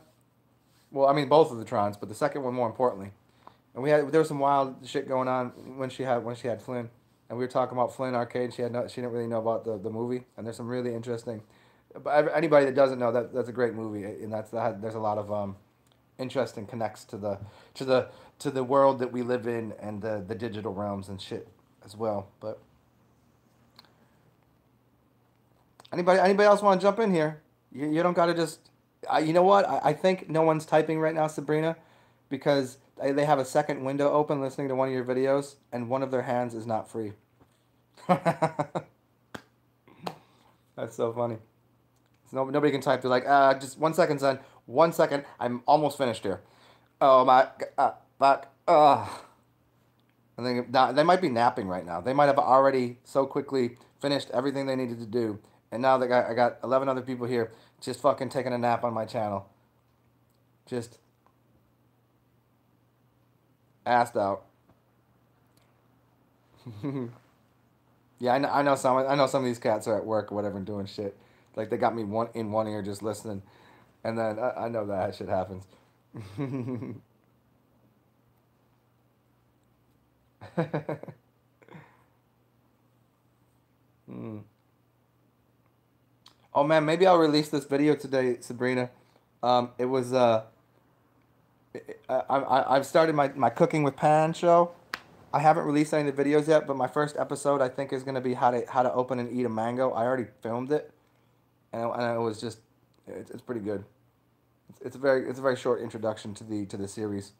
Well, I mean both of the Trons, but the second one more importantly. And there was some wild shit going on when she had Flynn, and we were talking about Flynn Arcade. She didn't really know about the movie, and there's some really interesting. But anybody that doesn't know that's a great movie, and there's a lot of interesting connects to the to the world that we live in and the digital realms and shit as well. But anybody else want to jump in here? You don't got to just. You know what? I think no one's typing right now, Sabrina, because they have a second window open listening to one of your videos, and one of their hands is not free. That's so funny. So nobody can type. They're like, just 1 second, son. 1 second. I'm almost finished here. Oh my, fuck. And they might be napping right now. They might have already so quickly finished everything they needed to do, and now I got 11 other people here just fucking taking a nap on my channel, just assed out. Yeah, I know some of these cats are at work or whatever and doing shit. Like they got me one ear just listening, and then I know that shit happens. Mm. Oh man, maybe I'll release this video today, Sabrina. It was I've started my cooking with pan show. I haven't released any of the videos yet, but my first episode I think is gonna be how to open and eat a mango. I already filmed it, and it was just it's pretty good. It's a very short introduction to the series.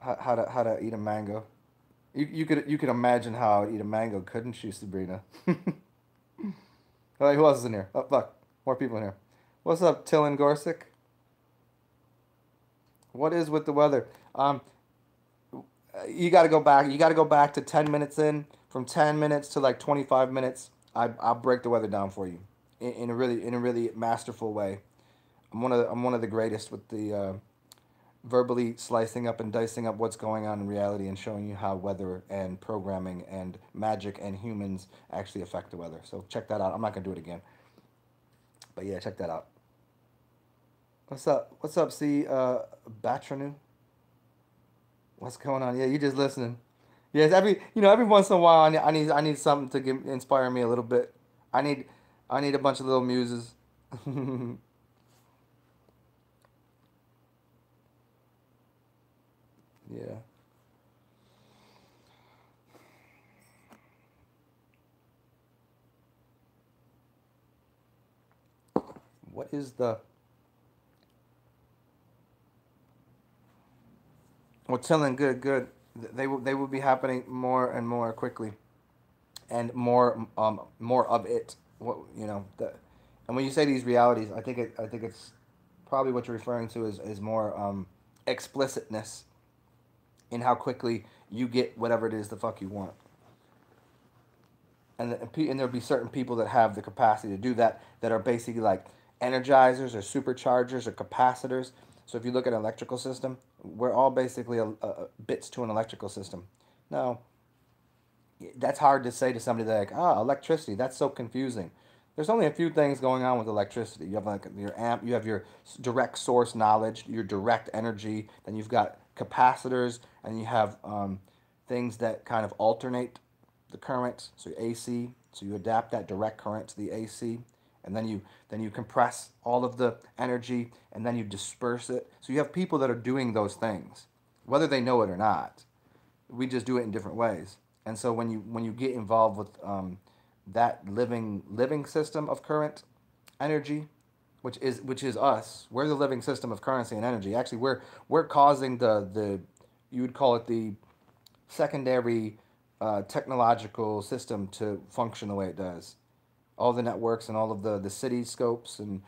How to eat a mango. You could imagine how I'd eat a mango, couldn't you, Sabrina? All right, who else is in here? Oh fuck, more people in here. What's up, Tillin Gorsick? What is with the weather? You got to go back. You got to go back to 10 minutes in. From 10 minutes to like 25 minutes. I'll break the weather down for you in a really masterful way. I'm one of the greatest with the verbally slicing up and dicing up what's going on in reality and showing you how weather and programming and magic and humans actually affect the weather. So check that out. I'm not gonna do it again, but yeah, check that out. What's up? What's up, C? Batranu? What's going on? Yeah, you just listening. Yes, every once in a while, I need something to inspire me a little bit. I need I need a bunch of little muses. Yeah. What is the well, chilling, good, good. They will be happening more and more quickly, and more of it. What and when you say these realities, I think it's probably what you're referring to is more explicitness in how quickly you get whatever it is the fuck you want. And there'll be certain people that have the capacity to do that that are basically like energizers or superchargers or capacitors. So if you look at an electrical system, we're all basically bits to an electrical system. Now, that's hard to say to somebody like, electricity, that's so confusing. There's only a few things going on with electricity. You have like your amp, you have your direct source knowledge, your direct energy, then you've got capacitors, and you have things that kind of alternate the current, so AC, so you adapt that direct current to the AC, and then you compress all of the energy, and then you disperse it. So you have people that are doing those things, whether they know it or not. We just do it in different ways. And so when you get involved with that living system of current energy, which is us, we're the living system of currency and energy. Actually, we're causing the you would call it the secondary technological system to function the way it does. All the networks and all of the city scopes and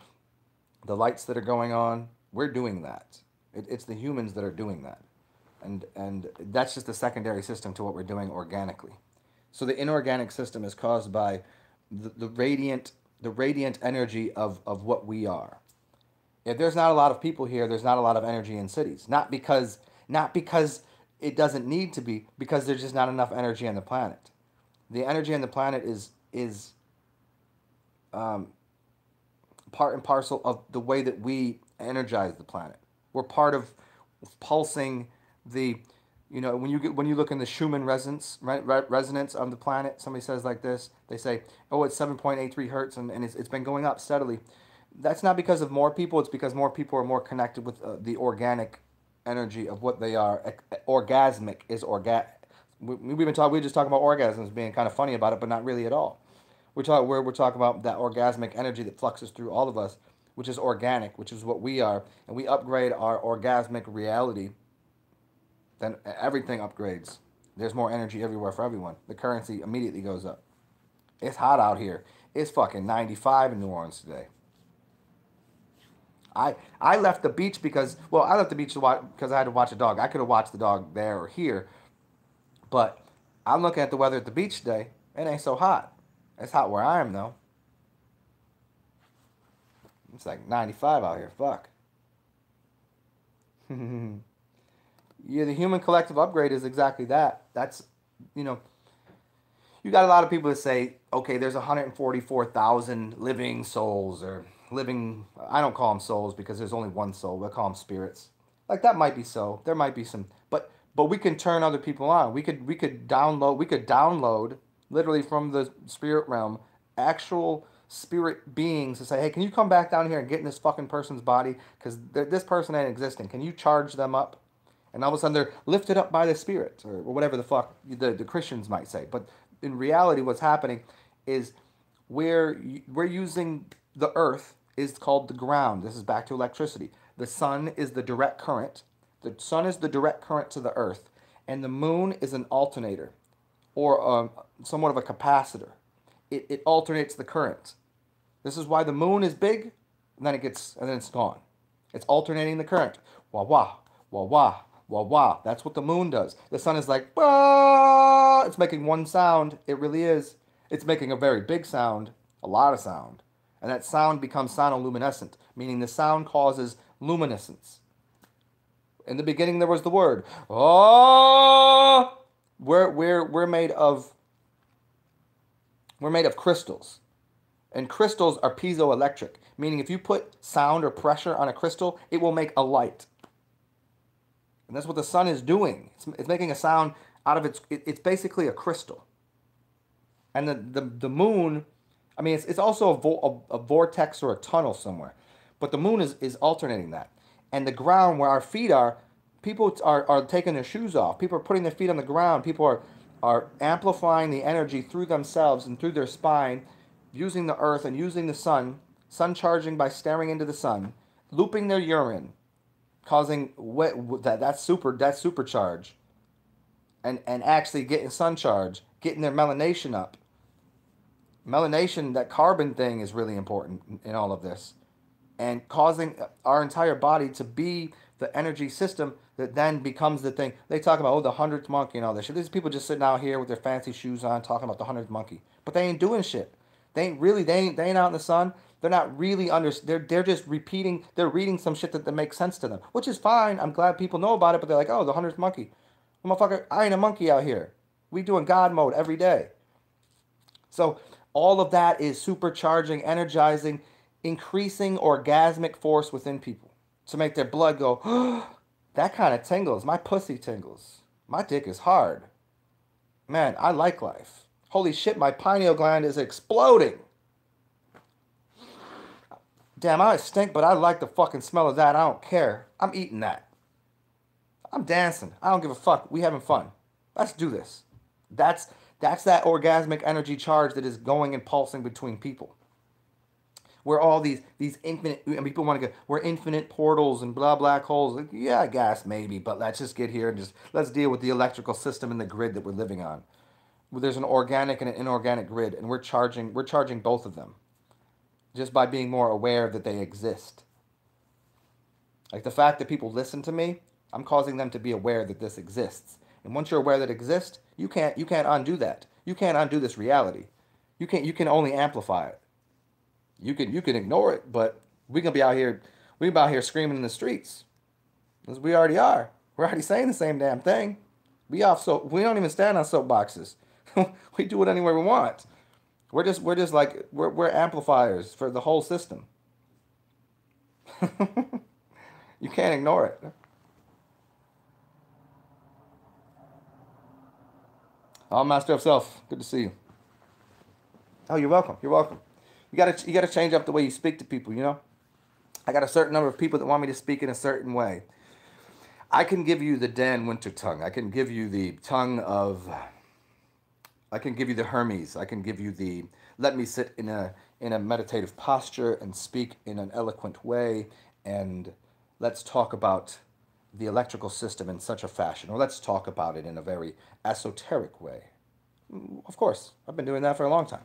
the lights that are going on, we're doing that. It's the humans that are doing that, and that's just a secondary system to what we're doing organically. So the inorganic system is caused by the radiant energy of what we are. If there's not a lot of people here, there's not a lot of energy in cities. Not because it doesn't need to be, because there's just not enough energy on the planet. The energy on the planet is um, part and parcel of the way that we energize the planet. We're part of pulsing the, when you look in the Schumann resonance, resonance of the planet. Somebody says like this. They say, oh, it's 7.83 hertz, and it's been going up steadily. That's not because of more people. It's because more people are more connected with the organic energy of what they are. Orgasmic is We've been talking. We were just talking about orgasms being kind of funny about it, but not really at all. We're talking about that orgasmic energy that fluxes through all of us, which is organic, which is what we are, and we upgrade our orgasmic reality. Then everything upgrades. There's more energy everywhere for everyone. The currency immediately goes up. It's hot out here. It's fucking 95 in New Orleans today. I left the beach I left the beach because I had to watch a dog. I could have watched the dog there or here, but I'm looking at the weather at the beach today. It ain't so hot. It's hot where I am though. It's like 95 out here. Fuck. Yeah, the human collective upgrade is exactly that. That's, you know, you got a lot of people that say, okay, there's 144,000 living souls or living. I don't call them souls because there's only one soul. We call them spirits. Like that might be so. There might be some, but we can turn other people on. We could download literally from the spirit realm actual spirit beings to say, hey, can you come back down here and get in this fucking person's body because this person ain't existing. Can you charge them up? And all of a sudden they're lifted up by the spirit or whatever the fuck the Christians might say. But in reality, what's happening is we're using the earth is called the ground. This is back to electricity. The sun is the direct current. The sun is the direct current to the earth, and the moon is an alternator, or somewhat of a capacitor. It alternates the current. This is why the moon is big, and then it's gone. It's alternating the current. Wah wah, wah wah, wah wah. That's what the moon does. The sun is like, bah! It's making one sound. It really is. It's making a very big sound, a lot of sound. And that sound becomes sonoluminescent, meaning the sound causes luminescence. In the beginning, there was the word. Oh, we're made of crystals, and crystals are piezoelectric, meaning if you put sound or pressure on a crystal, it will make a light. And that's what the sun is doing. It's making a sound out of it's basically a crystal. And the moon, I mean, it's also a vortex or a tunnel somewhere, but the moon is alternating that. And the ground where our feet are, people are taking their shoes off. People are putting their feet on the ground. People are amplifying the energy through themselves and through their spine, using the earth and using the sun charging by staring into the sun, looping their urine, causing that supercharge, and actually getting sun charge, getting their melanation up. Melanation, that carbon thing, is really important in all of this, and causing our entire body to be the energy system that then becomes the thing. They talk about, oh, the 100th monkey and all this shit. These people just sitting out here with their fancy shoes on talking about the 100th monkey. But they ain't doing shit. They ain't out in the sun. They're not really they're just repeating, they're reading some shit that makes sense to them, which is fine. I'm glad people know about it, but they're like, oh, the 100th monkey. Well, motherfucker, I ain't a monkey out here. We doing God mode every day. So all of that is supercharging, energizing, increasing orgasmic force within people to make their blood go, oh, that kind of tingles. My pussy tingles. My dick is hard. Man, I like life. Holy shit, my pineal gland is exploding. Damn, I stink, but I like the fucking smell of that. I don't care. I'm eating that. I'm dancing. I don't give a fuck. We having fun. Let's do this. That's that orgasmic energy charge that is going and pulsing between people. We're all these infinite, and people want to go, we're infinite portals and blah black holes. Like, yeah, I guess maybe, but let's just get here and let's deal with the electrical system and the grid that we're living on. There's an organic and an inorganic grid, and we're charging both of them just by being more aware that they exist. Like the fact that people listen to me, I'm causing them to be aware that this exists. And once you're aware that it exists, you can't undo that. You can't undo this reality. You can only amplify it. You can ignore it, but we can be out here screaming in the streets. As we already are. We're already saying the same damn thing. We don't even stand on soapboxes. We do it anywhere we want. We're just like we're amplifiers for the whole system. You can't ignore it. Oh, Master of Self, good to see you. Oh, you're welcome. You're welcome. You gotta change up the way you speak to people. You know, I got a certain number of people that want me to speak in a certain way. I can give you the Dan Winter tongue. I can give you the tongue of. I can give you the Hermes. I can give you the let me sit in a meditative posture and speak in an eloquent way, and let's talk about the electrical system in such a fashion, or let's talk about it in a very esoteric way. Of course, I've been doing that for a long time.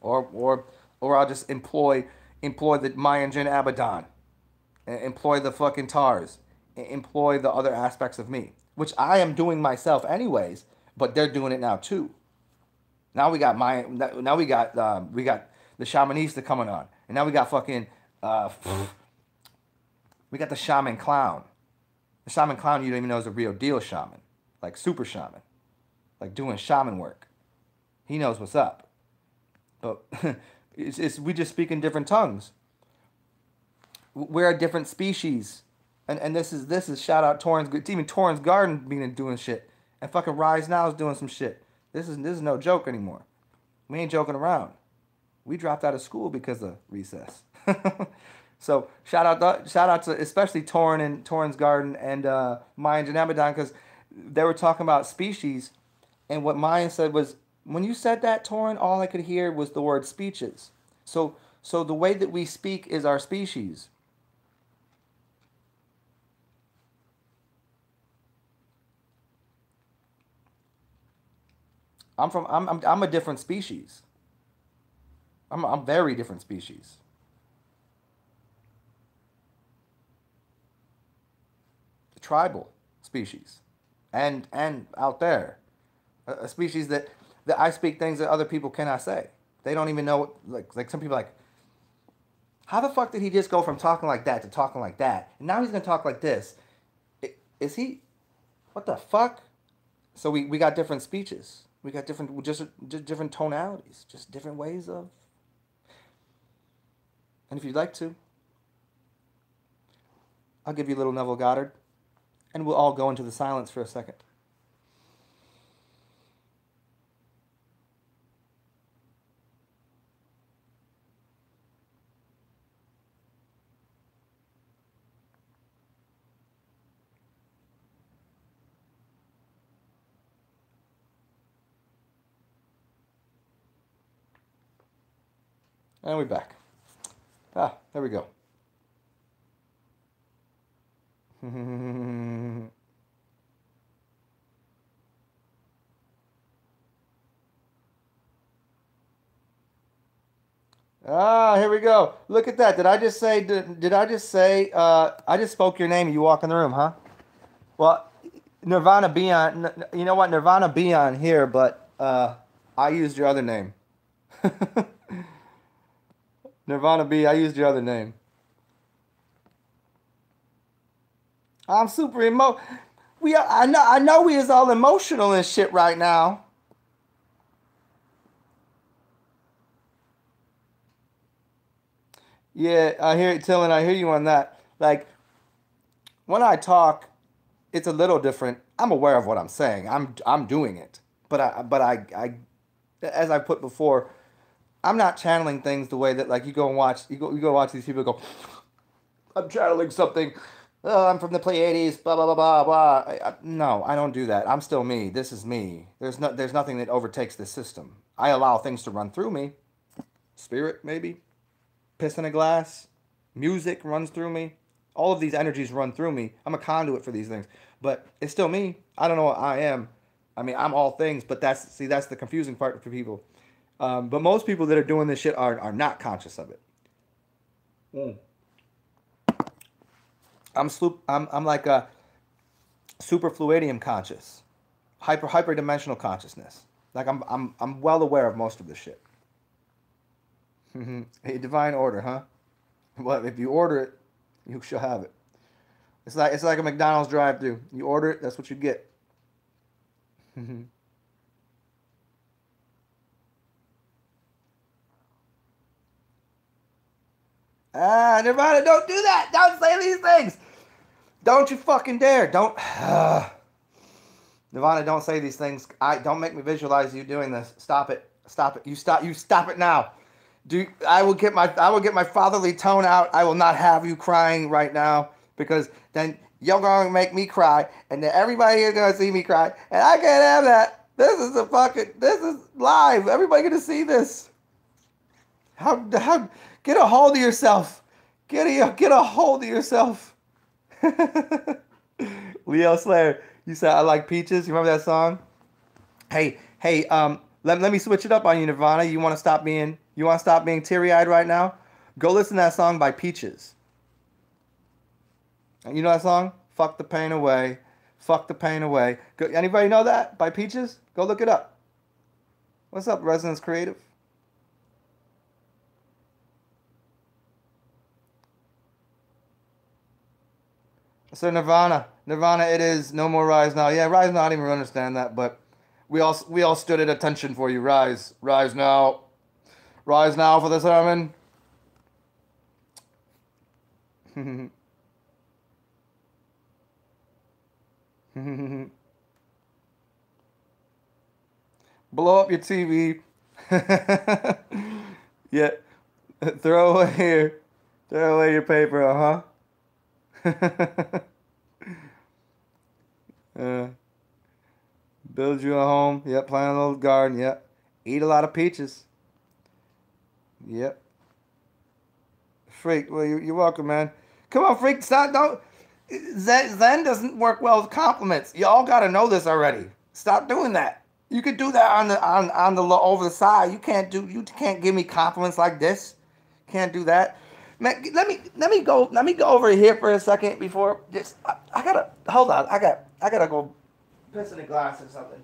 Or I'll just employ the Mayan Jin Abaddon, employ the fucking Tars, employ the other aspects of me, which I am doing myself anyways, but they're doing it now too. Now we got we got the shamanista coming on, and now we got fucking we got the shaman clown. The shaman clown you don't even know is a real deal shaman, like super shaman, like doing shaman work. He knows what's up. But we just speak in different tongues. We're a different species, and this is shout out Torrens. It's even Torrens Garden being doing shit, and fucking Rise Now is doing some shit. This is no joke anymore. We ain't joking around. We dropped out of school because of recess. So shout out to especially Torrens Garden and Mayan Janabadan, because they were talking about species, and what Mayan said was, when you said that, Torrin, all I could hear was the word speeches. So the way that we speak is our species. I'm a different species. I'm very different species. Tribal species, and out there, a species that that I speak things that other people cannot say. They don't even know. Like some people like, how the fuck did he just go from talking like that to talking like that? And now he's gonna talk like this. Is he? What the fuck? So we got different speeches. We got just different tonalities, just different ways of. And if you'd like to, I'll give you a little Neville Goddard, and we'll all go into the silence for a second. And we're back. There we go. Here we go. Look at that. Did I just say, I just spoke your name and you walk in the room, huh? Well, Nirvana be on, you know what? Nirvana be on here, but I used your other name. Nirvana B, I used your other name. I'm super I know we is all emotional and shit right now. Yeah, I hear it, Tillin. I hear you on that. Like, when I talk, it's a little different. I'm aware of what I'm saying. I'm doing it. But as I put before, I'm not channeling things the way that like you go and watch you go watch these people go, I'm channeling something. Oh, I'm from the Pleiades, blah blah blah blah blah. No, I don't do that. I'm still me. This is me. There's nothing that overtakes this system. I allow things to run through me. Spirit, maybe. Piss in a glass. Music runs through me. All of these energies run through me. I'm a conduit for these things. But it's still me. I don't know what I am. I mean, I'm all things, but that's the confusing part for people. But most people that are doing this shit are not conscious of it. Mm. I'm like a super fluidium conscious, hyperdimensional consciousness. Like I'm well aware of most of this shit. A divine order, huh? Well, if you order it, you shall have it. It's like a McDonald's drive-thru. You order it, that's what you get. Nirvana, don't do that. Don't say these things. Don't you fucking dare. Don't. Nirvana, don't say these things. Don't make me visualize you doing this. Stop it. Stop it. You stop it now. I will get my fatherly tone out. I will not have you crying right now because then you're going to make me cry and then everybody is going to see me cry and I can't have that. This is live. Everybody going to see this. How get a hold of yourself. Get a hold of yourself. Leo Slayer, you said I like peaches. You remember that song? Hey, let me switch it up on you, Nirvana. You want to stop being teary-eyed right now? Go listen to that song by Peaches. You know that song? Fuck the pain away. Fuck the pain away. Anybody know that by Peaches? Go look it up. What's up, Resonance Creative? So Nirvana, it is no more Rise Now. Yeah, Rise Now, I didn't even understand that, but we all stood at attention for you. Rise now. Rise now for the sermon. Blow up your TV. Yeah. Throw away your paper, build you a home. Yep. Plant a little garden. Yep. Eat a lot of peaches. Yep. Freak. Well, you're welcome, man. Come on, freak. Stop. Don't. Zen doesn't work well with compliments. Y'all got to know this already. Stop doing that. You could do that on the over the side. You can't give me compliments like this. Can't do that. Man, let me go over here for a second before just I gotta hold on. I gotta go piss in a glass or something.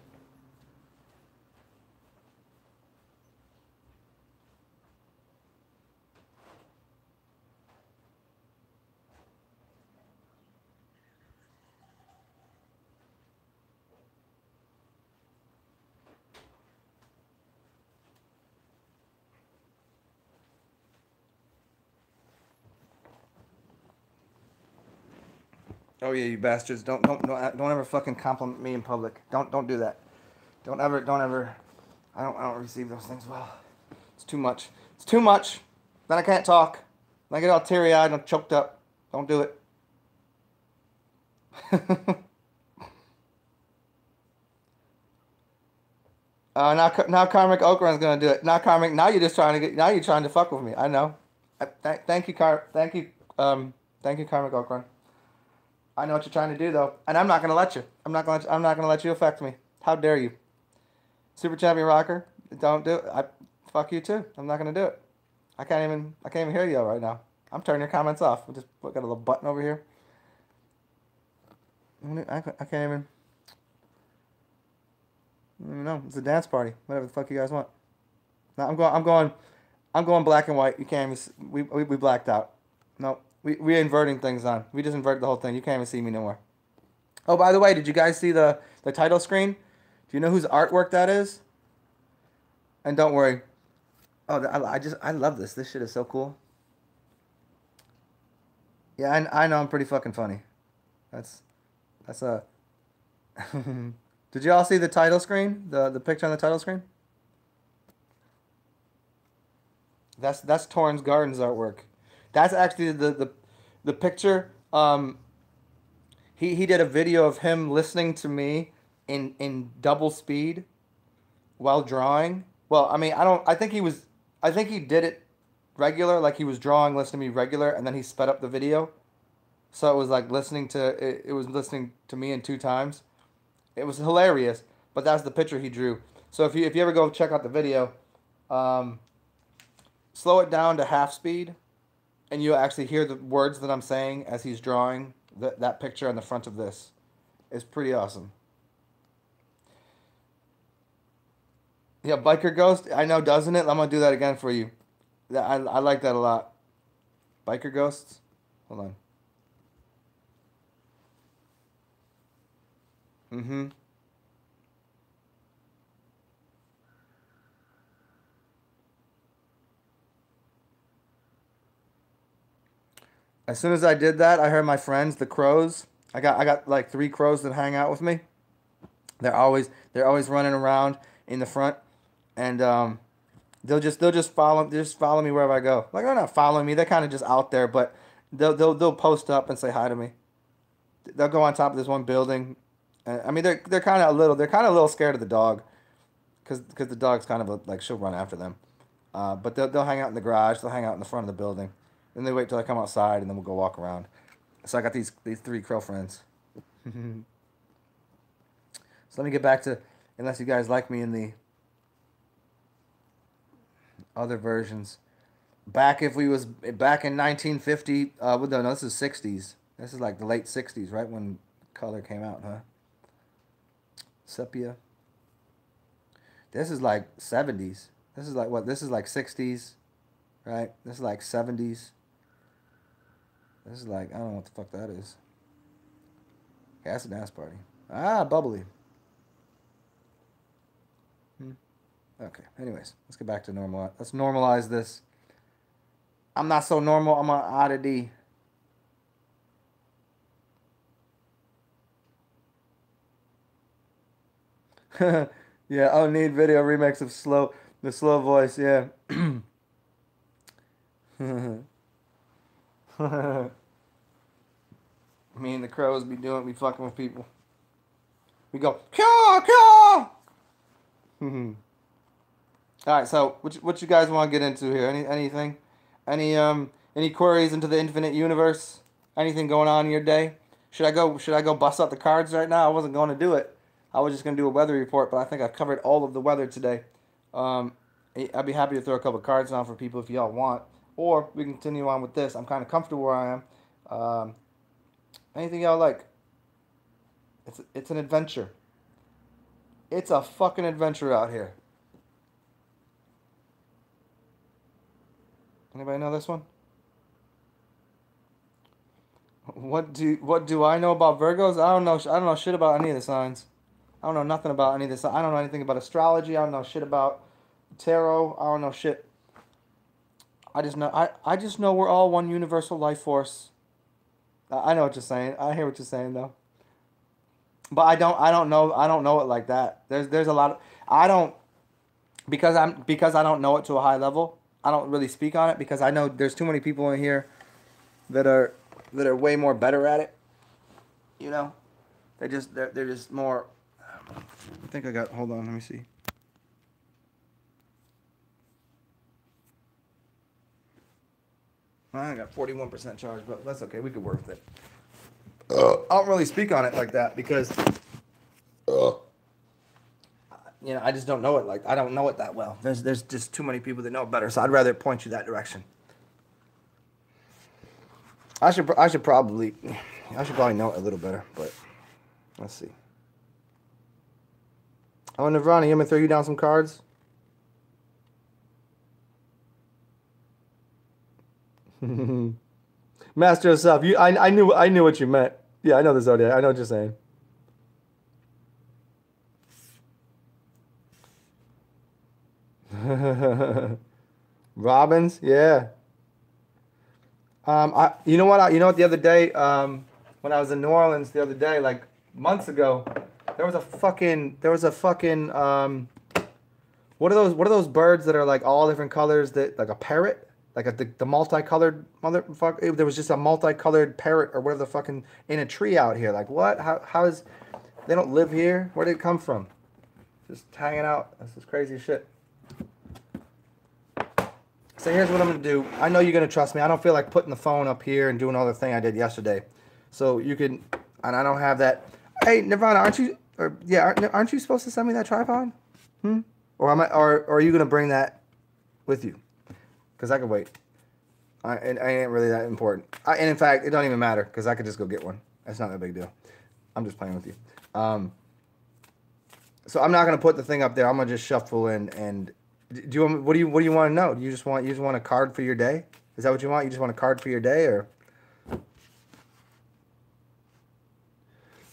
Oh yeah, you bastards! Don't ever fucking compliment me in public. Don't do that. Don't ever. I don't receive those things well. It's too much. It's too much. Then I can't talk. Then I get all teary eyed and choked up. Don't do it. Now Karmic Okran's gonna do it. Now Karmic, now you're just trying to get. Now you're trying to fuck with me. I know. Thank you, thank you, Karmic Okran. I know what you're trying to do though, and I'm not gonna let you. I'm not gonna let you affect me. How dare you? Super Champion Rocker, don't do it. Fuck you too. I'm not gonna do it. I can't even hear you right now. I'm turning your comments off. I just got a little button over here. I can't even. No, it's a dance party. Whatever the fuck you guys want. No, I'm going black and white. You can't even. We blacked out. No, we're inverting things on. We just inverted the whole thing. You can't even see me no more. Oh, by the way, did you guys see the title screen? Do you know whose artwork that is? And don't worry. Oh, I love this. This shit is so cool. Yeah, I know I'm pretty fucking funny. That's a. Did you all see the title screen? The picture on the title screen? That's Torrance Gardens artwork. That's actually the picture. He did a video of him listening to me in double speed while drawing. Well, I mean, I think he did it regular, like he was drawing, listening to me regular, and then he sped up the video. So it was like it was listening to me in two times. It was hilarious, but that's the picture he drew. So if you ever go check out the video, um, slow it down to half speed, and you'll actually hear the words that I'm saying as he's drawing that picture on the front of this. It's pretty awesome. Yeah, Biker Ghost, I know, doesn't it? I'm gonna do that again for you. I like that a lot. Biker Ghosts? Hold on. Mm-hmm. As soon as I did that, I heard my friends, the crows. I got like three crows that hang out with me. They're always running around in the front, and they'll just follow me wherever I go. Like they're not following me. They're kind of just out there, but they'll post up and say hi to me. They'll go on top of this one building. I mean, they're kind of a little scared of the dog, because the dog's kind of like she'll run after them. But they'll hang out in the garage. They'll hang out in the front of the building. Then they wait till I come outside, and then we'll go walk around. So I got these three crow friends. So let me get back to, unless you guys like me in the other versions. Back in 1950, well, no, this is 60s. This is like the late 60s, right when color came out, huh? Sepia. This is like 70s. This is like what? This is like 60s, right? This is like 70s. This is like, I don't know what the fuck that is. Okay, that's a dance party. Ah, bubbly. Hmm. Okay. Anyways, let's get back to normal. Let's normalize this. I'm not so normal. I'm an oddity. Yeah, I'll need video remix of the slow voice. Yeah. Me and the crows be fucking with people. We go, caw, caw. All right, so what you guys want to get into here? Anything? Any queries into the infinite universe? Anything going on in your day? Should I go bust out the cards right now? I wasn't going to do it. I was just going to do a weather report, but I think I've covered all of the weather today. Um, I'd be happy to throw a couple cards on for people if y'all want, or we can continue on with this. I'm kind of comfortable where I am. Anything y'all like? It's an adventure. It's a fucking adventure out here. Anybody know this one? What do I know about Virgos? I don't know shit about any of the signs. I don't know nothing about any of this. I don't know anything about astrology. I don't know shit about tarot. I don't know shit. I just know we're all one universal life force. I know what you're saying. I hear what you're saying though. But I don't know it like that. There's a lot of I don't because I don't know it to a high level. I don't really speak on it because I know there's too many people in here that are way more better at it. You know, they're just more. I think I got. Hold on, let me see. I got 41% charge, but that's okay. We could work with it. I don't really speak on it like that because I just don't know it I don't know it that well. There's just too many people that know it better, so I'd rather point you that direction. I should probably know it a little better, but let's see. Oh, Nirvana, you want me to throw you down some cards? Master of Self, I knew what you meant. Yeah, I know the Zodiac. I know what you're saying. Robins, yeah. You know what? The other day, when I was in New Orleans the other day, like months ago, there was a fucking, what are those birds that are like all different colors like a parrot, like the multicolored motherfucker. There was just a multicolored parrot or whatever the fucking in a tree out here. Like what? How is? They don't live here. Where did it come from? Just hanging out. That's just crazy shit. So here's what I'm gonna do. I know you're gonna trust me. I don't feel like putting the phone up here and doing all the thing I did yesterday. So you can, and I don't have that. Hey, Nirvana, aren't you supposed to send me that tripod? Or are you gonna bring that with you? Cause I could wait. And I ain't really that important. And in fact, it don't even matter because I could just go get one. That's not a big deal. I'm just playing with you. So I'm not gonna put the thing up there. I'm gonna just shuffle and what do you want to know? Do you just want a card for your day? Is that what you want? You just want a card for your day, or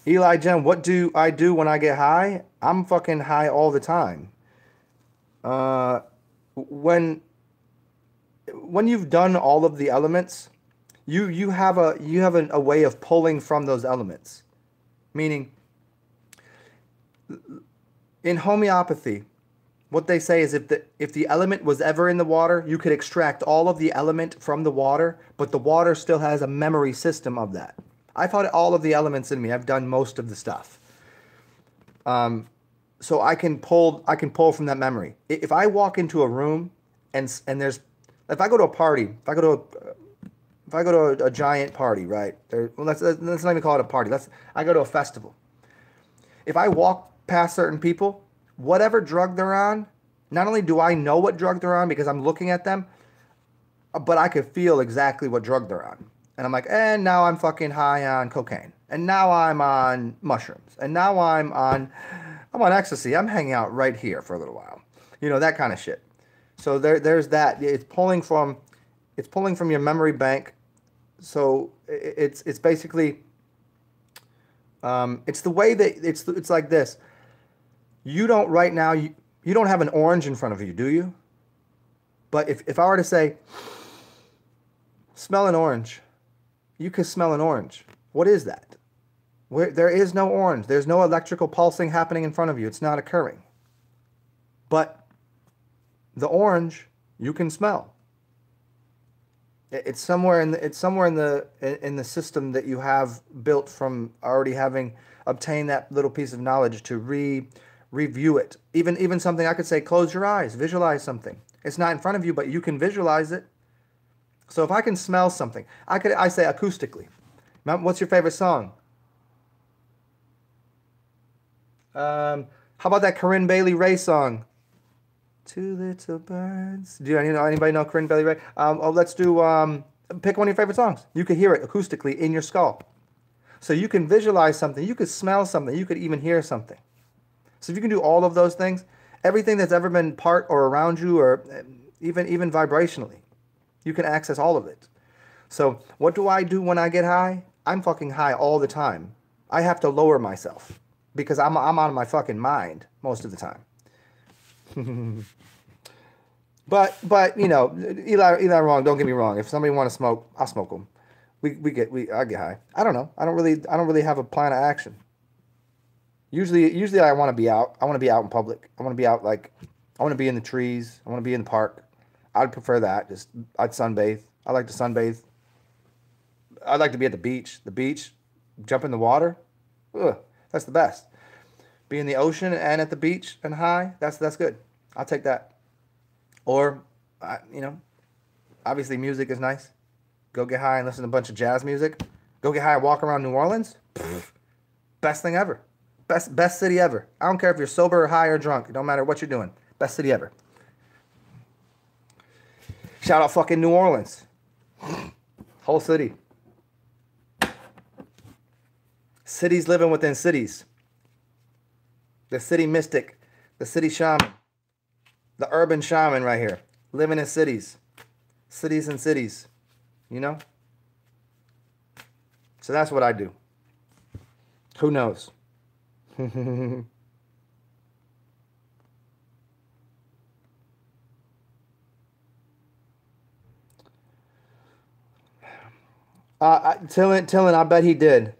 Eli Jen? What do I do when I get high? I'm fucking high all the time. When you've done all of the elements, you have a way of pulling from those elements. Meaning, in homeopathy, what they say is if the element was ever in the water, you could extract all of the element from the water, but the water still has a memory system of that. I've had all of the elements in me. I've done most of the stuff. So I can pull from that memory. If I walk into a room and if I go to a party, if I go to a giant party, right? Let's not even call it a party. I go to a festival. If I walk past certain people, whatever drug they're on, not only do I know what drug they're on because I'm looking at them, but I could feel exactly what drug they're on. And I'm like, and now I'm fucking high on cocaine. And now I'm on mushrooms. And now I'm on ecstasy. I'm hanging out right here for a little while. That kind of shit. So there's that. It's pulling from your memory bank. So it's basically it's the way that it's like this. You don't right now, you don't have an orange in front of you, do you? But if I were to say, smell an orange, you could smell an orange. What is that? There is no orange. There's no electrical pulsing happening in front of you. It's not occurring. But the orange, you can smell. It's somewhere in the system that you have built from already having obtained that little piece of knowledge to review it. Even something I could say, close your eyes, visualize something. It's not in front of you, but you can visualize it. So if I can smell something, I say acoustically. What's your favorite song? How about that Corinne Bailey Ray song? Two little birds. Do anybody know Corinne Bailey Ray? Let's do pick one of your favorite songs. You could hear it acoustically in your skull. So you can visualize something, you could smell something, you could even hear something. So if you can do all of those things, everything that's ever been part or around you, or even vibrationally, you can access all of it. So what do I do when I get high? I'm fucking high all the time. I have to lower myself because I'm out of my fucking mind most of the time. But Eli wrong. Don't get me wrong. If somebody want to smoke, I'll smoke them. I get high. I don't know. I don't really have a plan of action. Usually I want to be out. I want to be out in public. I want to be out like I want to be in the trees. I want to be in the park. I'd prefer that. I'd sunbathe. I like to sunbathe. I'd like to be at the beach. The beach, jump in the water. Ugh, that's the best. Be in the ocean and at the beach and high. That's good. I'll take that. Or, obviously music is nice. Go get high and listen to a bunch of jazz music. Go get high and walk around New Orleans. Pfft, best thing ever. Best city ever. I don't care if you're sober or high or drunk. It don't matter what you're doing. Best city ever. Shout out fucking New Orleans. Whole city. Cities living within cities. The city mystic. The city shaman. The urban shaman right here. Living in cities. Cities and cities. You know? So that's what I do. Who knows? Tillin, I bet he did.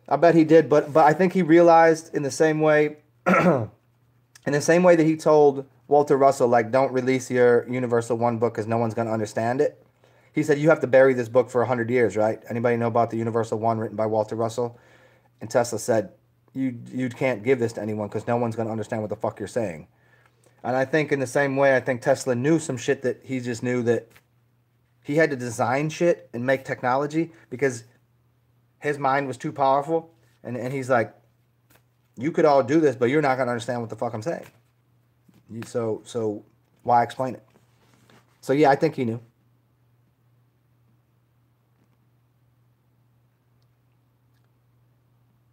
But I think he realized in the same way, in the same way that he told Walter Russell, like, don't release your Universal 1 book because no one's going to understand it. He said, you have to bury this book for 100 years, right? Anybody know about the Universal 1 written by Walter Russell? And Tesla said, you can't give this to anyone because no one's going to understand what the fuck you're saying. And I think in the same way, I think Tesla knew some shit that he just knew that he had to design shit and make technology because his mind was too powerful. And he's like, you could all do this, but you're not going to understand what the fuck I'm saying. So why explain it? So yeah, I think he knew.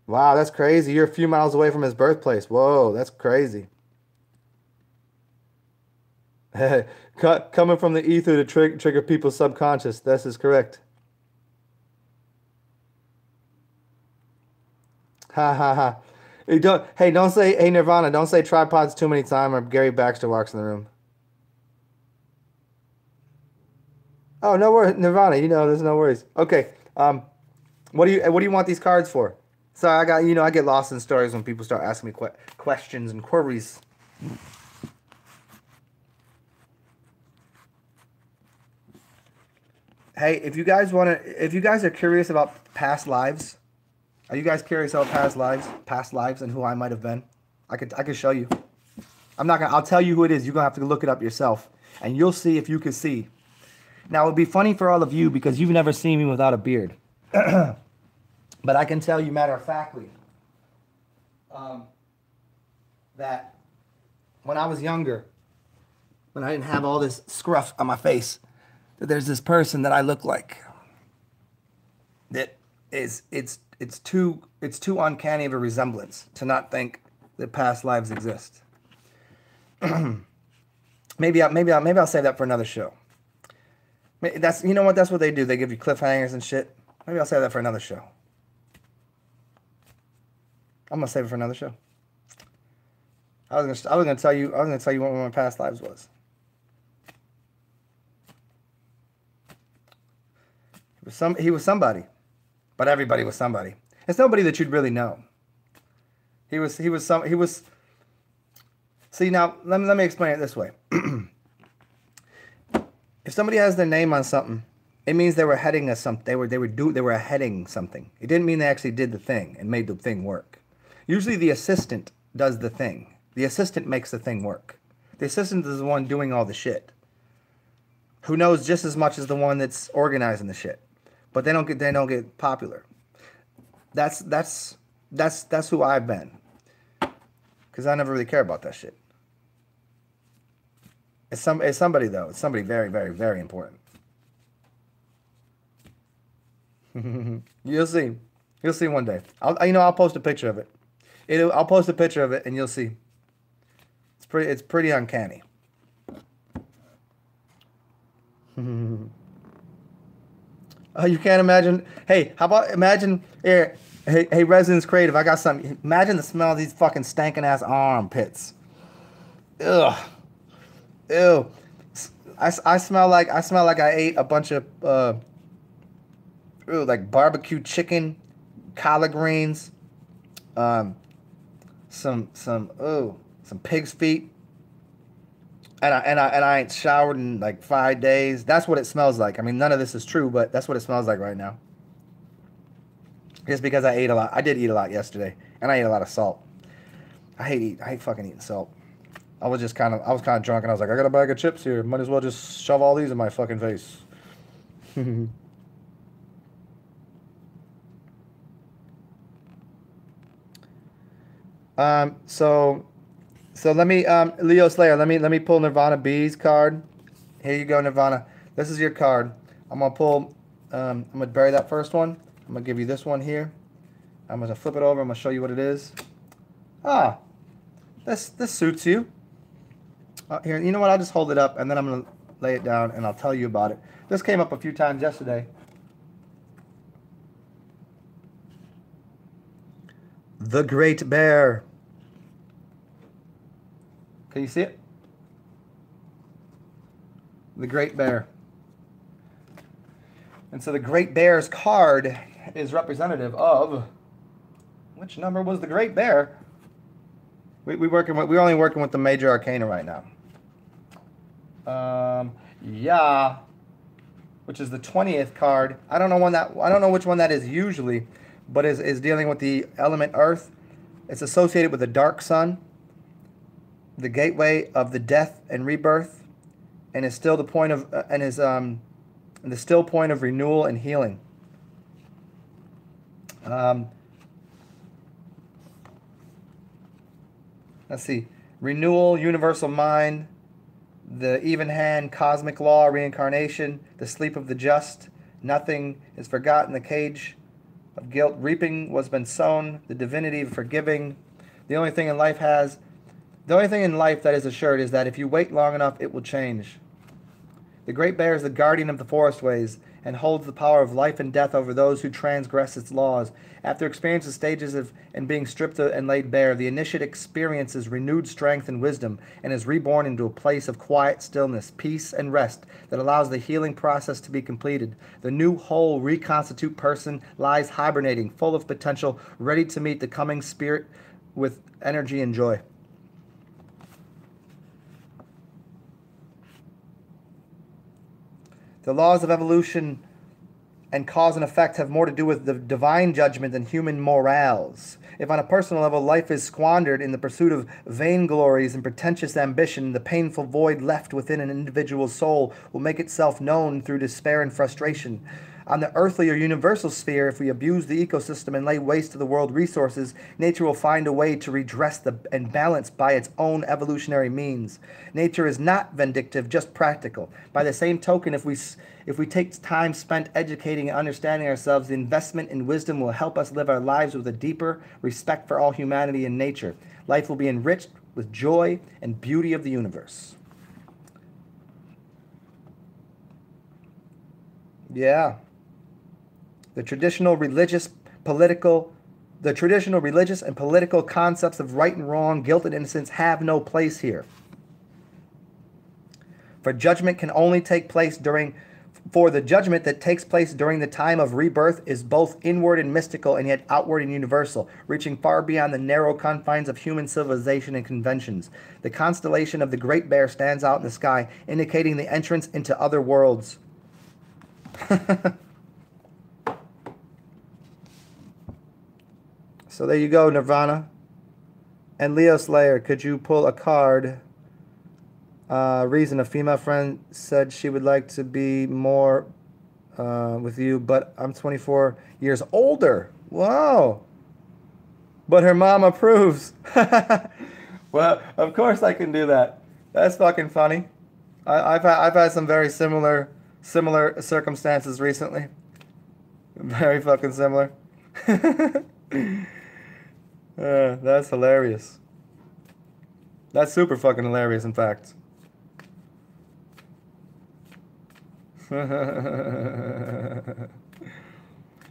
Wow, that's crazy. You're a few miles away from his birthplace. Whoa, that's crazy. Coming from the ether to trigger people's subconscious. This is correct. Ha ha ha. Don't say, hey Nirvana, don't say tripods too many times or Gary Baxter walks in the room. Oh, no worries, Nirvana, there's no worries. Okay. What do you want these cards for? Sorry, I get lost in stories when people start asking me questions and queries. Hey, if you guys are curious about past lives, are you guys curious about past lives and who I might have been? I could show you. I'll tell you who it is. You're gonna have to look it up yourself, and you'll see if you can see. Now, it would be funny for all of you because you've never seen me without a beard. But I can tell you matter of factly that when I was younger, when I didn't have all this scruff on my face, that there's this person that I look like. That it's too uncanny of a resemblance to not think that past lives exist. maybe I'll save that for another show. That's that's what they do. They give you cliffhangers and shit. Maybe I'll save that for another show. I'm gonna save it for another show. I was gonna tell you what one of my past lives was. He was somebody, but everybody was somebody. It's nobody that you'd really know. He was. See, now let me explain it this way. If somebody has their name on something, it means they were heading a something. They were heading something. It didn't mean they actually did the thing and made the thing work. Usually the assistant does the thing. The assistant makes the thing work. The assistant is the one doing all the shit. Who knows just as much as the one that's organizing the shit. But they don't get popular. That's who I've been. Cuz I never really care about that shit. It's somebody though. It's somebody very, very, very important. You'll see. You'll see one day. I'll post a picture of it. I'll post a picture of it and you'll see. It's pretty uncanny. Oh, you can't imagine. Hey, how about imagine here? Hey, Residence Creative, I got something. Imagine the smell of these fucking stankin' ass armpits. Ugh. Ew. I smell like I ate a bunch of ooh, like barbecue chicken, collard greens, um, some pig's feet, and I ain't showered in like 5 days. That's what it smells like. I mean, none of this is true, but that's what it smells like right now. Just because I ate a lot. I did eat a lot yesterday, and I ate a lot of salt. I hate fucking eating salt. I was kind of drunk, and I was like, I got a bag of chips here. Might as well just shove all these in my fucking face. So let me, Leo Slayer, let me pull Nirvana B's card. Here you go, Nirvana. This is your card. I'm gonna pull, I'm gonna bury that first one. I'm gonna give you this one here. I'm gonna flip it over. I'm gonna show you what it is. Ah, this suits you. Here, you know what? I'll just hold it up and then I'm gonna lay it down and I'll tell you about it. This came up a few times yesterday. The Great Bear. Can you see it? The Great Bear. And so the Great Bear's card is representative of which number was the Great Bear? We're only working with the major arcana right now. Yeah, which is the 20th card. I don't know which one that is usually, but is dealing with the element Earth. It's associated with the dark sun, the gateway of the death and rebirth, and is still the point of the still point of renewal and healing. Let's see, renewal, universal mind, the even hand, cosmic law, reincarnation, the sleep of the just, nothing is forgotten, the cage of guilt, reaping what's been sown, the divinity of forgiving. The only thing in life that is assured is that if you wait long enough, it will change. The Great Bear is the guardian of the forest ways and holds the power of life and death over those who transgress its laws. After experiencing the stages of and being stripped and laid bare, the initiate experiences renewed strength and wisdom and is reborn into a place of quiet stillness, peace, and rest that allows the healing process to be completed. The new whole reconstitute person lies hibernating, full of potential, ready to meet the coming spirit with energy and joy. The laws of evolution and cause and effect have more to do with the divine judgment than human morals. If on a personal level life is squandered in the pursuit of vainglories and pretentious ambition, the painful void left within an individual's soul will make itself known through despair and frustration. On the earthly or universal sphere, if we abuse the ecosystem and lay waste to the world resources, nature will find a way to redress and balance by its own evolutionary means. Nature is not vindictive, just practical. By the same token, if we take time spent educating and understanding ourselves, the investment in wisdom will help us live our lives with a deeper respect for all humanity and nature. Life will be enriched with joy and beauty of the universe. Yeah. The traditional religious and political concepts of right and wrong, guilt and innocence have no place here. For the judgment that takes place during the time of rebirth is both inward and mystical and yet outward and universal, reaching far beyond the narrow confines of human civilization and conventions. The constellation of the Great Bear stands out in the sky, indicating the entrance into other worlds. So there you go, Nirvana. And Leo Slayer, could you pull a card? Reason, a female friend said she would like to be more with you, but I'm 24 years older. Wow. But her mom approves. Well, of course I can do that. That's fucking funny. I've had some very similar circumstances recently. Very fucking similar. That's hilarious. That's super fucking hilarious, in fact.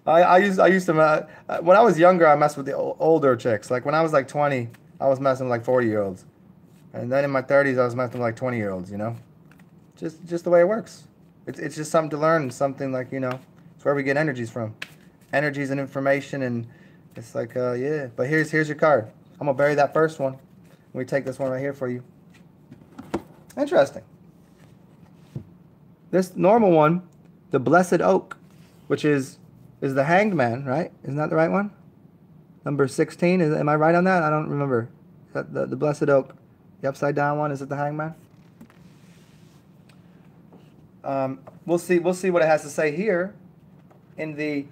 I used to when I was younger, I messed with the older chicks. Like when I was like 20, I was messing with like 40-year-olds, and then in my 30s, I was messing with like 20-year-olds. You know, just the way it works. It's just something to learn, something like, you know, It's where we get energies from. Energies and information, and it's like, yeah. But here's your card. I'm gonna bury that first one. We take this one right here for you. Interesting. This normal one, the Blessed Oak, which is the Hanged Man, right? Isn't that the right one? Number 16. Am I right on that? I don't remember. Is that the Blessed Oak, the upside down one. Is it the Hanged Man? We'll see what it has to say here in the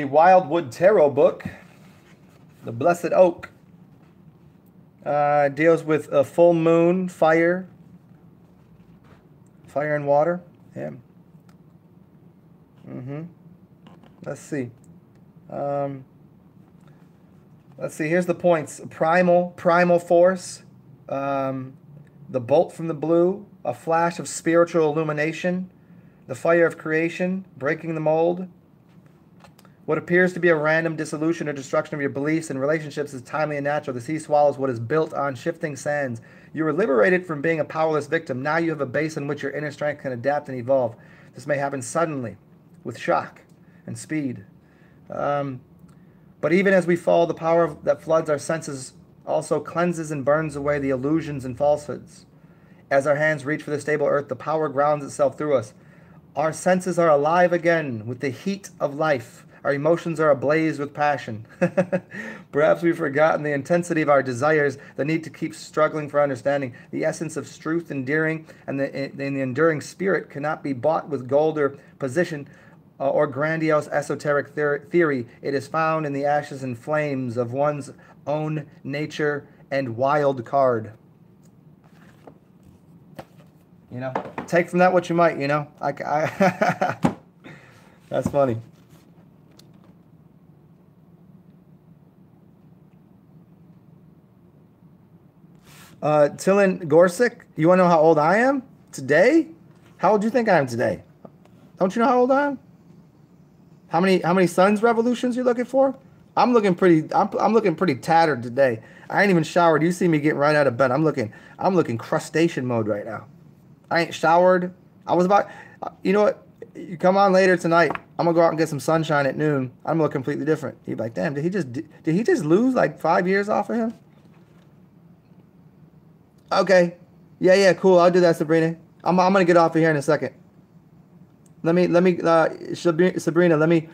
Wildwood Tarot book. The Blessed Oak deals with a full moon, fire and water. Yeah. Let's see. Let's see. Here's the points. Primal force. The bolt from the blue. A flash of spiritual illumination. The fire of creation. Breaking the mold. What appears to be a random dissolution or destruction of your beliefs and relationships is timely and natural. The sea swallows what is built on shifting sands. You were liberated from being a powerless victim. Now you have a base in which your inner strength can adapt and evolve. This may happen suddenly, with shock and speed. But even as we fall, the power that floods our senses also cleanses and burns away the illusions and falsehoods. As our hands reach for the stable earth, the power grounds itself through us. Our senses are alive again with the heat of life. Our emotions are ablaze with passion. Perhaps we've forgotten the intensity of our desires, the need to keep struggling for understanding. The essence of truth endearing and the enduring spirit cannot be bought with gold or position or grandiose esoteric theory. It is found in the ashes and flames of one's own nature and wild card. You know, take from that what you might, you know. That's funny. Tillin Gorsick, you want to know how old I am today? How old do you think I am today? Don't you know how old I am? How many suns revolutions you looking for? I'm looking pretty tattered today. I ain't even showered. You see me getting right out of bed. I'm looking crustacean mode right now. I ain't showered. I was about, you know what? You come on later tonight. I'm gonna go out and get some sunshine at noon. I'm gonna look completely different. You'd be like, damn, did he just lose like 5 years off of him? Okay. Yeah, cool. I'll do that, Sabrina. I'm gonna get off of here in a second. Sabrina, let me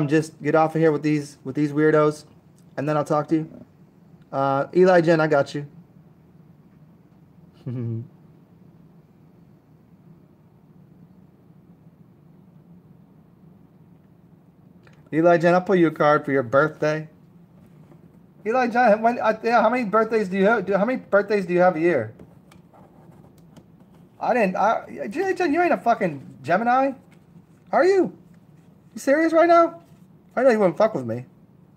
just get off of here with these weirdos, and then I'll talk to you. Eli Jen, I got you. Eli Jen, I'll pull you a card for your birthday. Eli Jen, how many birthdays do you have? How many birthdays do you have a year? Eli Jen, you ain't a fucking Gemini, are you? You serious right now? I know you wouldn't fuck with me.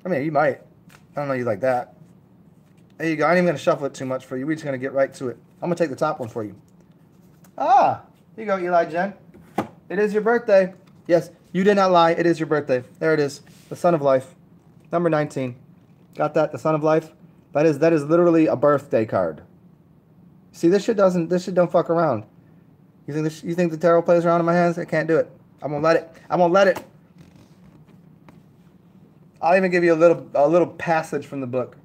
I mean, you might. I don't know you like that. There you go. I ain't even gonna shuffle it too much for you. We're just gonna get right to it. I'm gonna take the top one for you. Here you go, Eli Jen. It is your birthday. Yes, you did not lie. It is your birthday. There it is. The Sun of Life. Number 19. Got that? The Sun of Life? That is literally a birthday card. See, this shit don't fuck around. You think the tarot plays around in my hands? I can't do it. I'm gonna let it. I'll even give you a little passage from the book.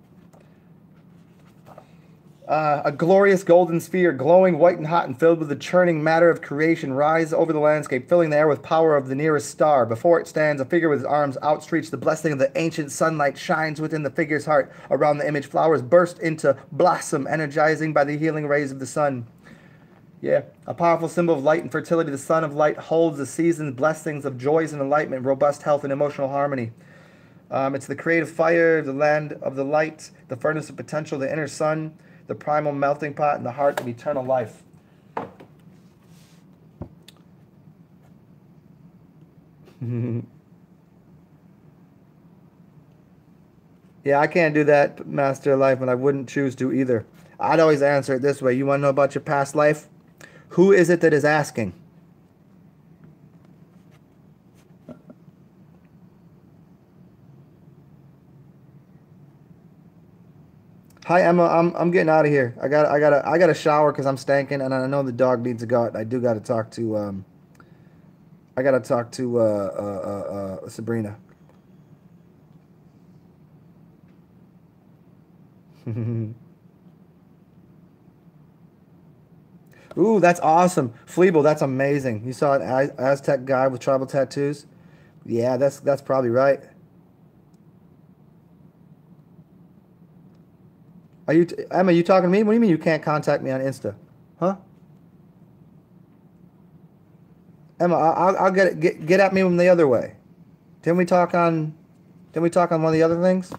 A glorious golden sphere, glowing white and hot and filled with the churning matter of creation, rises over the landscape, filling the air with power of the nearest star. Before it stands a figure with his arms outstretched. The blessing of the ancient sunlight shines within the figure's heart. Around the image, flowers burst into blossom, energizing by the healing rays of the sun. Yeah, a powerful symbol of light and fertility. The Sun of Light holds the season's blessings of joys and enlightenment, robust health and emotional harmony. It's the creative fire, the land of the light, the furnace of potential, the inner sun, the primal melting pot, and the heart of eternal life. Yeah, I can't do that, Master of Life, and I wouldn't choose to either. I'd always answer it this way. You want to know about your past life? Who is it that is asking? Hi Emma, I'm getting out of here. I got a shower because I'm stanking, and I know the dog needs to go out. I do got to talk to I gotta talk to Sabrina. Ooh, that's awesome. Fleeble, that's amazing. You saw an Aztec guy with tribal tattoos? Yeah, that's probably right. Are you Emma? You talking to me? What do you mean you can't contact me on Insta? Huh? Emma, I'll get at me from the other way. Didn't we talk on? Didn't we talk on one of the other things?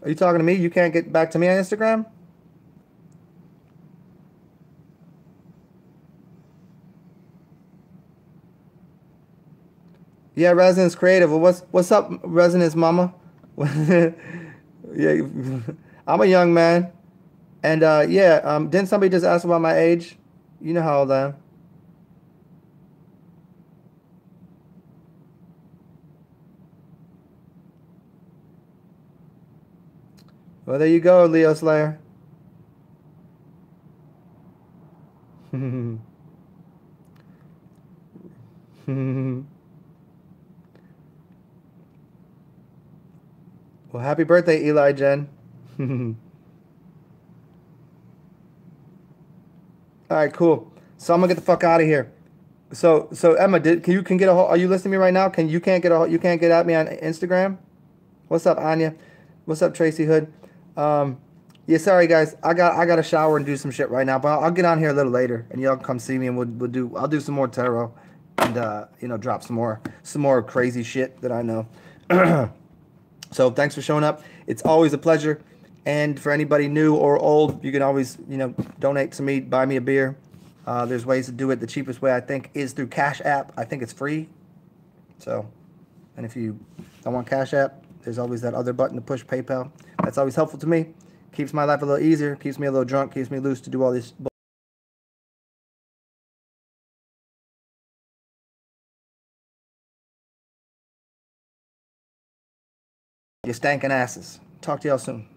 Are you talking to me? You can't get back to me on Instagram? Yeah, Resonance Creative. Well, what's up, Resonance Mama? Yeah, I'm a young man, and yeah, didn't somebody just ask about my age? You know how old I am. Well, there you go, Leo Slayer. Well, happy birthday, Eli Jen. All right, cool. So I'm gonna get the fuck out of here. So Emma, you can get a hold? Are you listening to me right now? Can you can't get you can't get at me on Instagram? What's up, Anya? What's up, Tracy Hood? Um, yeah, sorry guys, I got to shower and do some shit right now, but I'll get on here a little later, and y'all can come see me, and I'll do some more tarot, and drop some more crazy shit that I know. So thanks for showing up. It's always a pleasure. And for anybody new or old, you can always, donate to me, buy me a beer. There's ways to do it. The cheapest way, I think, is through Cash App. I think it's free. So, and if you don't want Cash App, there's always that other button to push PayPal. That's always helpful to me. Keeps my life a little easier, keeps me a little drunk, keeps me loose to do all this. You stankin' asses. Talk to y'all soon.